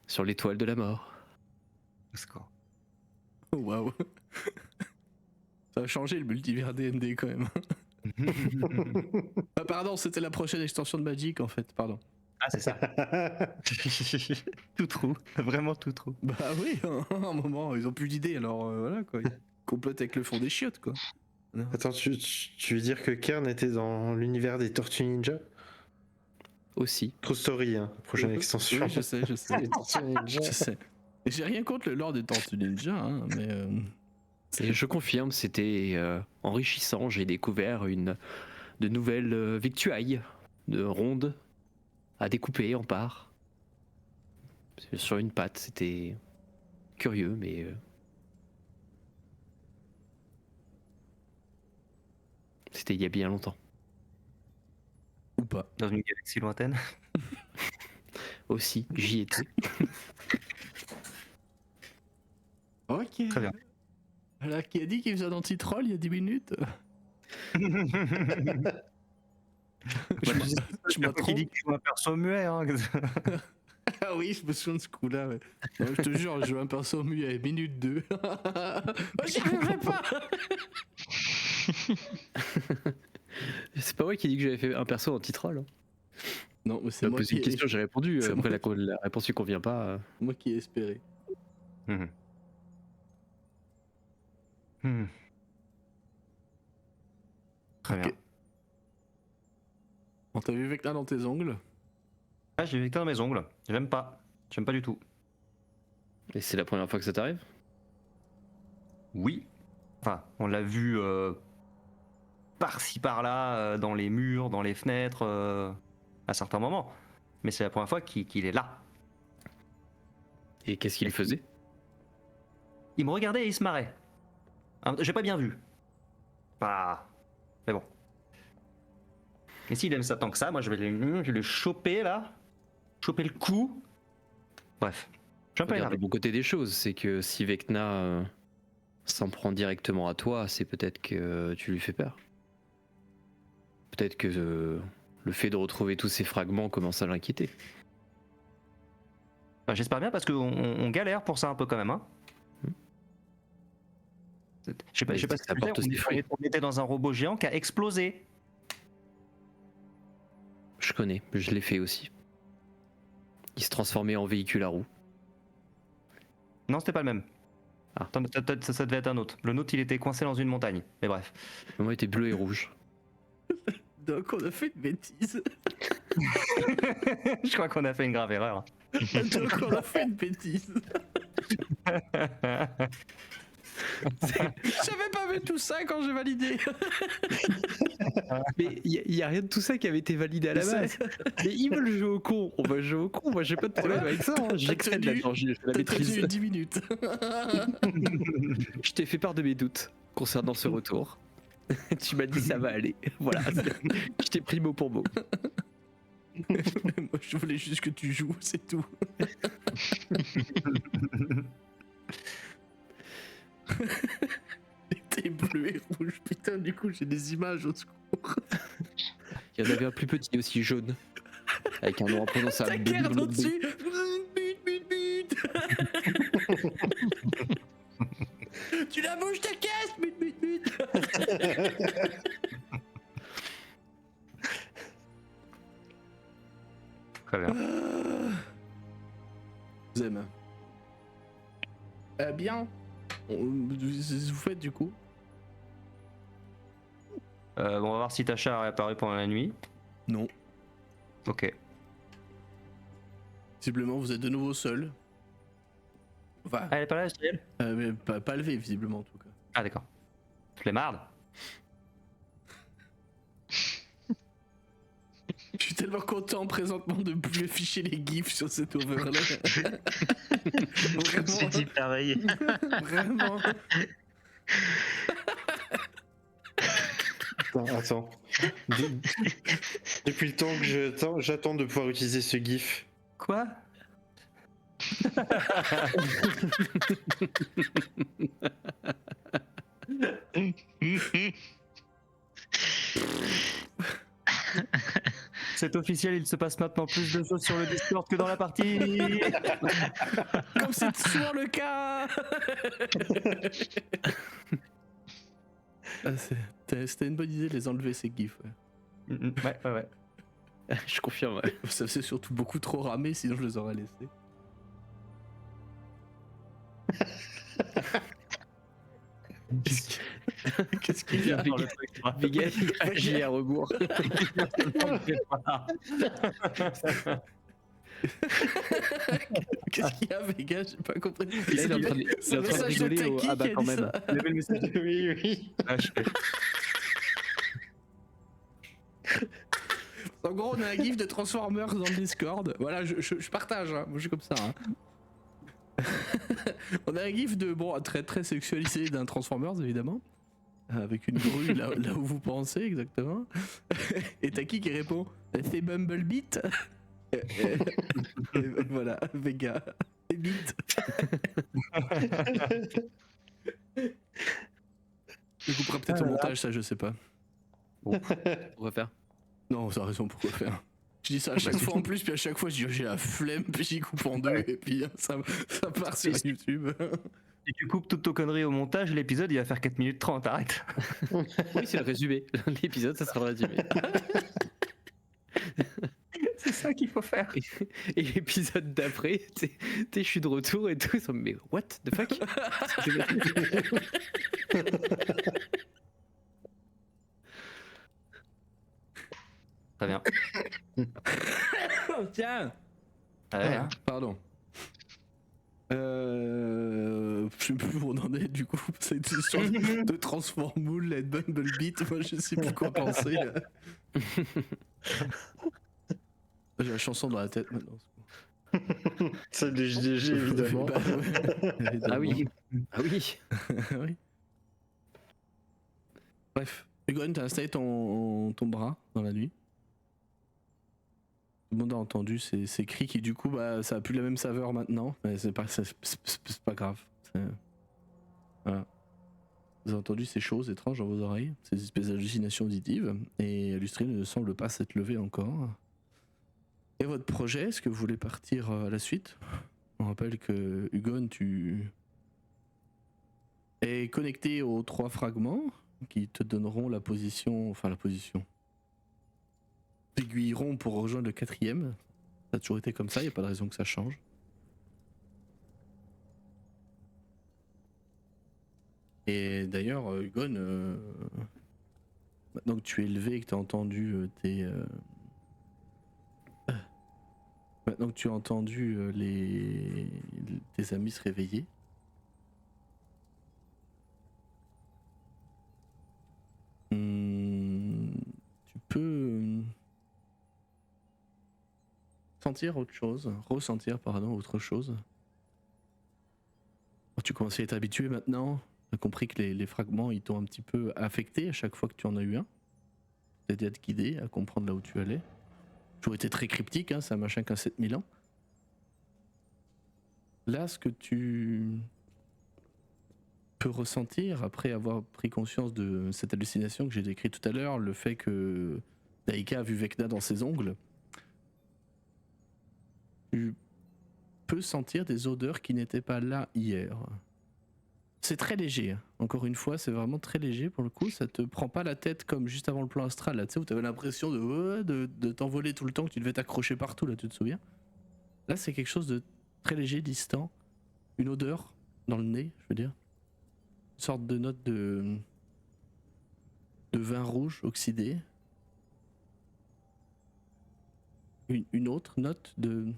sur l'étoile de la mort. Oh, waouh. Ça a changé le multivers DND quand même. Ah, pardon, c'était la prochaine extension de Magic en fait, pardon. Ah, c'est ça. Tout trou, vraiment tout trou. Bah oui, à un moment, ils ont plus d'idées, alors voilà quoi. Ils complotent avec le fond des chiottes quoi. Attends, tu veux dire que Kern était dans l'univers des Tortues Ninja? Aussi. True Story, hein, prochaine extension. Oui, je sais. Les Tortues Ninja. Je sais. Et j'ai rien contre le lore des Tortues Ninja, hein, mais... Et je confirme, c'était enrichissant. J'ai découvert de nouvelles victuailles, de rondes à découper en parts. Sur une patte, c'était curieux, mais... C'était il y a bien longtemps. Ou pas. Dans une galaxie lointaine. Aussi, j'y étais. Ok. Très bien. Voilà, qui a dit qu'il faisait un anti-troll il y a 10 minutes? Je Qui dit que tu vois un perso muet. Hein. Ah oui, je me souviens de ce coup-là. Ouais. Non, je te jure, je joue un perso mu à minute 2. Oh, j'y arriverai pas. C'est pas moi qui ai dit que j'avais fait un perso anti-troll. Hein. Non, mais c'est Tu m'as moi, posé une question, j'ai répondu. c'est Après, moi la réponse lui convient pas. moi qui ai espéré. Mhm. Hmm. Très Ok. bien. On t'a vu Vecna dans tes ongles? Ah, j'ai Vecna dans mes ongles. J'aime pas. J'aime pas du tout. Et c'est la première fois que ça t'arrive? Oui. Enfin, on l'a vu par-ci par-là, dans les murs, dans les fenêtres, à certains moments. Mais c'est la première fois qu'il est là. Et qu'est-ce qu'il faisait? Il me regardait et il se marrait. J'ai pas bien vu. Bah. Mais bon. Et s'il aime ça tant que ça, moi je vais le choper là. Choper le cou. Bref. Je suis un peu Regarde énervé. le bon côté des choses, c'est que si Vecna s'en prend directement à toi, c'est peut-être que tu lui fais peur. Peut-être que le fait de retrouver tous ces fragments commence à l'inquiéter. Enfin, j'espère bien parce qu'on galère pour ça un peu quand même. Hein. Je sais pas si ça porte tu ses fruits. on était dans un robot géant qui a explosé. Je connais, je l'ai fait aussi. Il se transformait en véhicule à roues. Non, c'était pas le même. Ah. Attends, ça devait être un autre. Le nôtre, il était coincé dans une montagne. Mais bref. Moi, il était bleu et rouge. Donc on a fait une bêtise. Je crois qu'on a fait une grave erreur. Donc on a fait une bêtise. J'avais pas vu tout ça quand j'ai validé. Mais il y a rien de tout ça qui avait été validé à la base. Mais ils veulent jouer au con, on va jouer au con, moi j'ai pas de problème avec ça. Hein. J'excède tenu- là-dedans, je la T'as maîtrise. tenu 10 minutes. Je t'ai fait part de mes doutes concernant ce retour. Tu m'as dit ça va aller. Voilà, je t'ai pris mot pour mot. Moi je voulais juste que tu joues, c'est tout. T'es bleu et rouge, putain, du coup j'ai des images au secours. Il y en avait un plus petit aussi, jaune. Avec un nom Ta imprononçable. carte au-dessus. But. Tu la bouges ta caisse, but. Très bien. Vous aimez. Bien. Vous faites du coup. Bon, on va voir si Tasha a réapparu pendant la nuit. Non. Ok. Visiblement vous êtes de nouveau seul. Enfin, Elle est pas là, Cyril? mais pas levé visiblement en tout cas. Ah, d'accord. Flemmarde. Je suis tellement content présentement de plus afficher les gifs sur cet overlay. Je me suis dit pareil. Vraiment. Attends. Depuis le temps que j'attends de pouvoir utiliser ce gif. Quoi? C'est officiel, il se passe maintenant plus de choses sur le Discord que dans la partie. Comme c'est souvent le cas. C'était une bonne idée de les enlever ces gifs. Ouais. Ouais. Je confirme. Ouais. Ça faisait surtout beaucoup trop ramer, sinon je les aurais laissés. Qu'est-ce qu'il y a Vegan, Vegan, il agit à rebours. Qu'est-ce qu'il y a, Vega? J'ai pas compris. Là, il est en train de, il est en train de message de rigoler au... Taki Ah bah qui a quand dit même. ça. Oui. Ah, je fais. En gros, on a un gif de Transformers dans le Discord. Voilà, je partage, hein. Moi je suis comme ça. Hein. On a un gif de, bon, très très sexualisé d'un Transformers évidemment. Avec une grue là où vous pensez exactement. Et Taki qui répond c'est Bumblebeat. Et voilà, Vega. Et Beat. Je couperai peut-être au montage, ça je sais pas. On va faire. Non, ça a raison, pourquoi faire. Je dis ça à chaque fois en plus, puis à chaque fois je dis j'ai la flemme, puis j'y coupe en deux, et puis ça part sur YouTube. Si tu coupes toutes tes conneries au montage, l'épisode il va faire 4 minutes 30, arrête. Oui, c'est le résumé. L'épisode, ça sera le résumé. C'est ça qu'il faut faire. Et l'épisode d'après, je suis de retour et tout. Ils sont, mais what the fuck? Très bien. Tiens. Ouais, Ah, pardon. Je sais plus où on en est du coup. C'est une histoire de Transformool et de Bumblebeat. Moi je sais plus quoi penser. J'ai la chanson dans la tête maintenant. Celle de JDG, évidemment. Bah, ouais. Ah oui. Ah oui. Oui. Bref, Hugon, t'as installé ton bras dans la nuit. Tout le monde a entendu ces cris qui du coup bah ça a plus la même saveur maintenant, mais c'est pas grave. Voilà. Vous avez entendu ces choses étranges dans vos oreilles, ces espèces d'hallucinations auditives, et Lustrine ne semble pas s'être levé encore. Et votre projet, est-ce que vous voulez partir à la suite? On rappelle que Hugon, tu es connecté aux 3 fragments qui te donneront la position, t'aiguilleront pour rejoindre le 4ème. Ça a toujours été comme ça, il n'y a pas de raison que ça change. Et d'ailleurs, Hugon, maintenant que tu es élevé et que tu as entendu maintenant que tu as entendu tes amis se réveiller, tu peux ressentir autre chose. Tu commences à être habitué maintenant. Tu as compris que les fragments ils t'ont un petit peu affecté à chaque fois que tu en as eu un. T'aider à te guider, à comprendre là où tu allais. Toujours été très cryptique, hein, c'est un machin qui a 7000 ans. Là, ce que tu peux ressentir après avoir pris conscience de cette hallucination que j'ai décrite tout à l'heure, le fait que Daika a vu Vecna dans ses ongles, tu peux sentir des odeurs qui n'étaient pas là hier. C'est très léger, hein. Encore une fois, c'est vraiment très léger pour le coup, ça te prend pas la tête comme juste avant le plan astral, là, tu sais, où t'avais l'impression de t'envoler tout le temps, que tu devais t'accrocher partout, là, tu te souviens? Là, c'est quelque chose de très léger, distant, une odeur dans le nez, je veux dire, une sorte de note de vin rouge oxydé, une autre note de...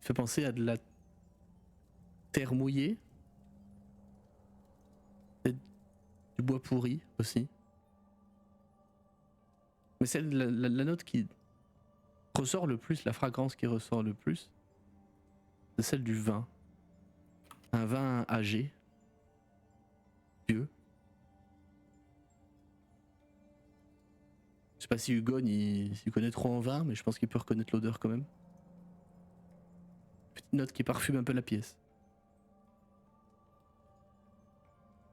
fait penser à de la terre mouillée, du bois pourri aussi. Mais c'est la note qui ressort le plus, la fragrance qui ressort le plus, c'est celle du vin. Un vin âgé, vieux. Je sais pas si Hugon il connaît trop en vin, mais je pense qu'il peut reconnaître l'odeur quand même. Petite note qui parfume un peu la pièce.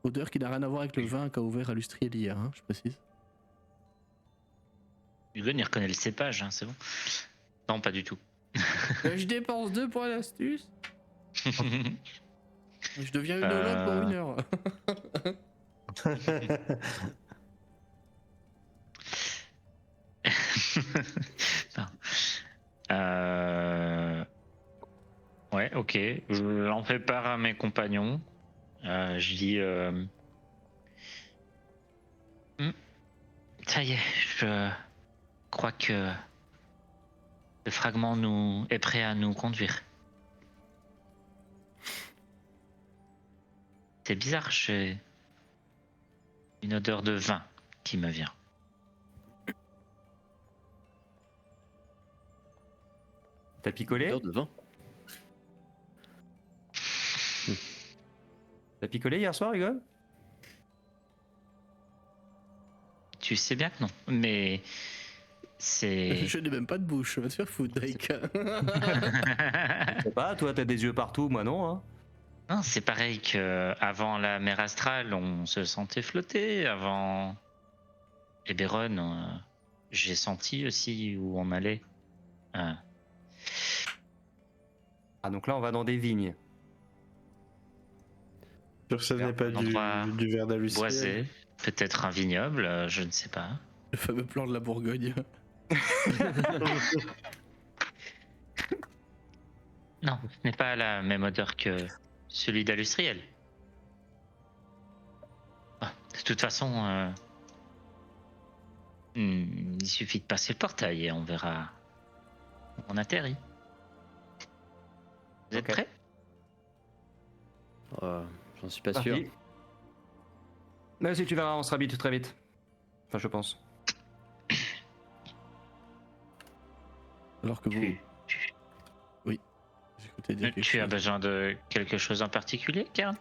Odeur qui n'a rien à voir avec le vin qu'a ouvert à Lustriel hier, hein, je précise. Hugon, il reconnaît le cépage, hein, c'est bon. Non, pas du tout. Je dépense 2 points d'astuce. Je deviens une Hollande pour 1 heure. Non. Ouais, ok. Je l'en fais part à mes compagnons. Je dis... Ça y est, je crois que le fragment est prêt à nous conduire. C'est bizarre, j'ai une odeur de vin qui me vient. T'as picolé? Odeur de vin. T'as picolé hier soir, Hugon? Tu sais bien que non, mais c'est... Je n'ai même pas de bouche, va te faire foutre, Daika. Je sais pas, toi t'as des yeux partout, moi non, hein. Non, c'est pareil qu'avant la mer astrale, on se sentait flotter. Avant Eberron, j'ai senti aussi où on allait. Ah, donc là, on va dans des vignes. Sûr que ça n'est pas Un endroit du verre boisé, d'halluciné. peut-être un vignoble, je ne sais pas. Le fameux plan de la Bourgogne. Non, ce n'est pas la même odeur que celui d'Industriel. Ah, de toute façon, il suffit de passer le portail et on verra où on atterrit. Vous êtes Ok. prêts? J'en suis pas sûr. Parti. Mais si tu verras, on se réhabitue très vite. Enfin, je pense. Alors que vous. Oui. J'écoutais dire quelque Tu as chose. besoin de quelque chose en particulier, Karen?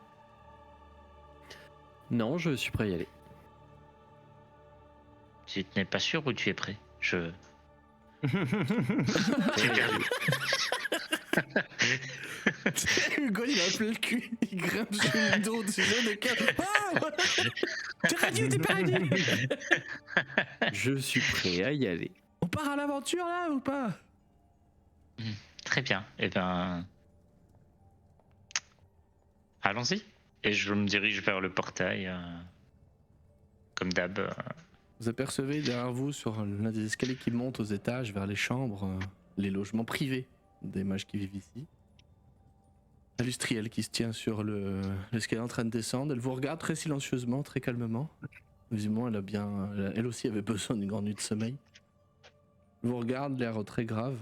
Non, je suis prêt à y aller. Tu n'es pas sûr ou tu es prêt? J'ai perdu. Hugo, il a appelé le cul, il grimpe sur le dos du jeu de cœur. Ah, t'es perdu, t'es perdu. Je suis prêt à y aller. On part à l'aventure là ou pas? Très bien. Eh ben, allons-y. Et je me dirige vers le portail, comme d'hab. Vous apercevez derrière vous, sur l'un des escaliers qui montent aux étages vers les chambres, les logements privés des mages qui vivent ici. Industrielle qui se tient sur l'escalier en train de descendre. Elle vous regarde très silencieusement, très calmement. Visiblement, elle aussi avait besoin d'une grande nuit de sommeil. Elle vous regarde, l'air très grave.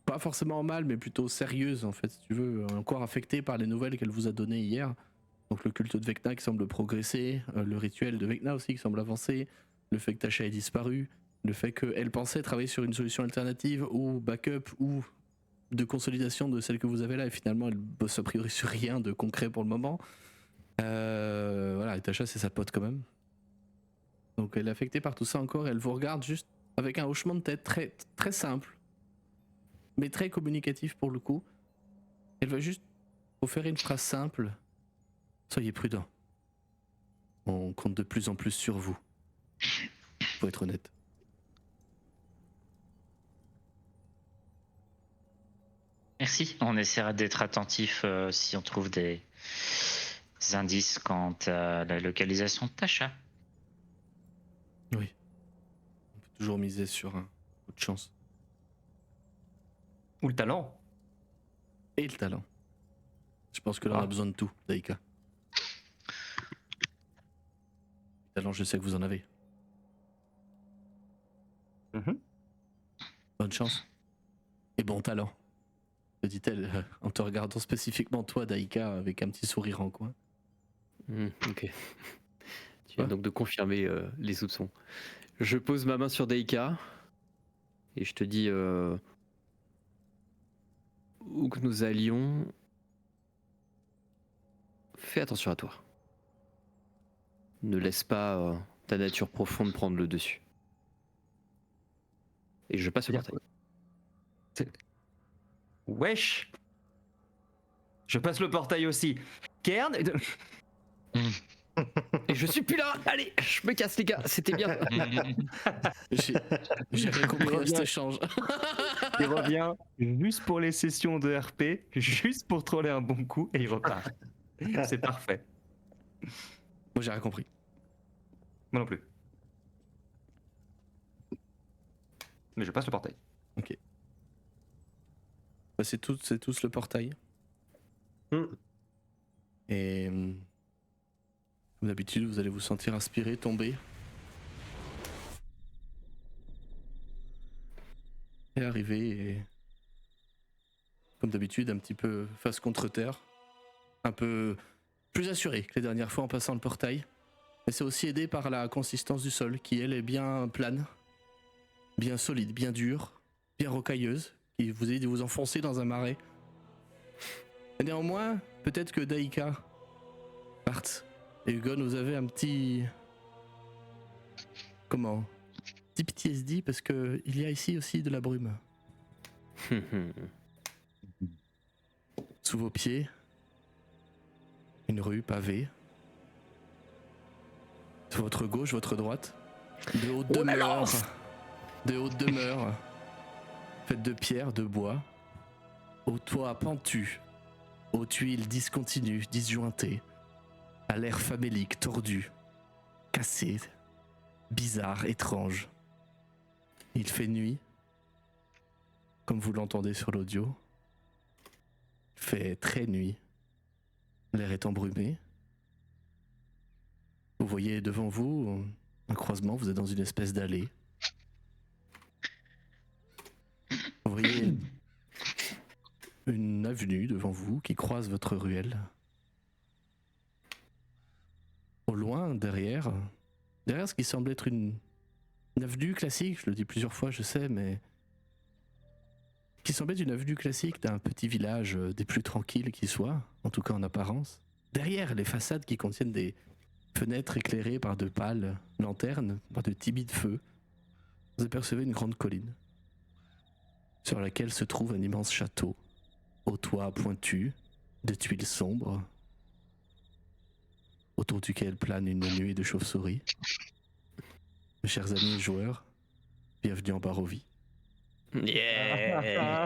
Pas forcément mal, mais plutôt sérieuse en fait, si tu veux. Encore affectée par les nouvelles qu'elle vous a données hier. Donc le culte de Vecna qui semble progresser, le rituel de Vecna aussi qui semble avancer, le fait que Tasha ait disparu, le fait qu'elle pensait travailler sur une solution alternative ou backup ou de consolidation de celle que vous avez là et finalement elle bosse a priori sur rien de concret pour le moment. Voilà, et Tasha c'est sa pote quand même. Donc elle est affectée par tout ça encore, elle vous regarde juste avec un hochement de tête très, très simple, mais très communicatif pour le coup. Elle va juste vous faire une phrase simple. Soyez prudent. On compte de plus en plus sur vous. Faut être honnête. Merci. On essaiera d'être attentif si on trouve des indices quant à la localisation de Tasha. Oui. On peut toujours miser sur un coup de chance. Ou le talent. Et le talent. Je pense que là on a besoin de tout, Daika. Le talent, je sais que vous en avez. Bonne chance. Et bon talent. te dit-elle en te regardant spécifiquement toi, Daika, avec un petit sourire en coin. Ok. Tu viens donc de confirmer les soupçons. Je pose ma main sur Daika et je te dis où que nous allions, fais attention à toi. Ne laisse pas ta nature profonde prendre le dessus. Et je passe au portail. Wesh! Je passe le portail aussi. Kern? Et je suis plus là. Allez, je me casse les gars, c'était bien. J'ai rien compris à cet échange. Il revient juste pour les sessions de RP, juste pour troller un bon coup et il repart. C'est parfait. Moi j'ai rien compris. Moi non plus. Mais je passe le portail. Ok. Bah, c'est tous le portail. Et comme d'habitude, vous allez vous sentir inspiré, tomber. Et arriver, et comme d'habitude, un petit peu face contre terre. Un peu plus assuré que les dernières fois en passant le portail. Mais c'est aussi aidé par la consistance du sol, qui elle est bien plane, bien solide, bien dure, bien rocailleuse, qui vous aide à vous enfoncer dans un marais. Et néanmoins, peut-être que Daika, Bart et Hugon, vous avez un petit... Comment ? Petit PTSD, parce que il y a ici aussi de la brume. Sous vos pieds, une rue pavée. Sur votre gauche, votre droite, de hautes demeures. De hautes demeures. faite de pierre, de bois, au toit pentu, aux tuiles discontinues, disjointées, à l'air famélique, tordu, cassé, bizarre, étrange. Il fait nuit, comme vous l'entendez sur l'audio. Il fait très nuit. L'air est embrumé. Vous voyez devant vous un croisement, vous êtes dans une espèce d'allée. Vous voyez une avenue devant vous qui croise votre ruelle. Au loin, derrière ce qui semble être une avenue classique, je le dis plusieurs fois, je sais, mais qui semble être une avenue classique d'un petit village des plus tranquilles qui soit, en tout cas en apparence. Derrière les façades qui contiennent des fenêtres éclairées par de pâles lanternes, par de timides feux, vous apercevez une grande colline sur laquelle se trouve un immense château, au toit pointu, de tuiles sombres, autour duquel plane une nuée de chauves-souris. Mes chers amis joueurs, bienvenue en Barovie. Yeah.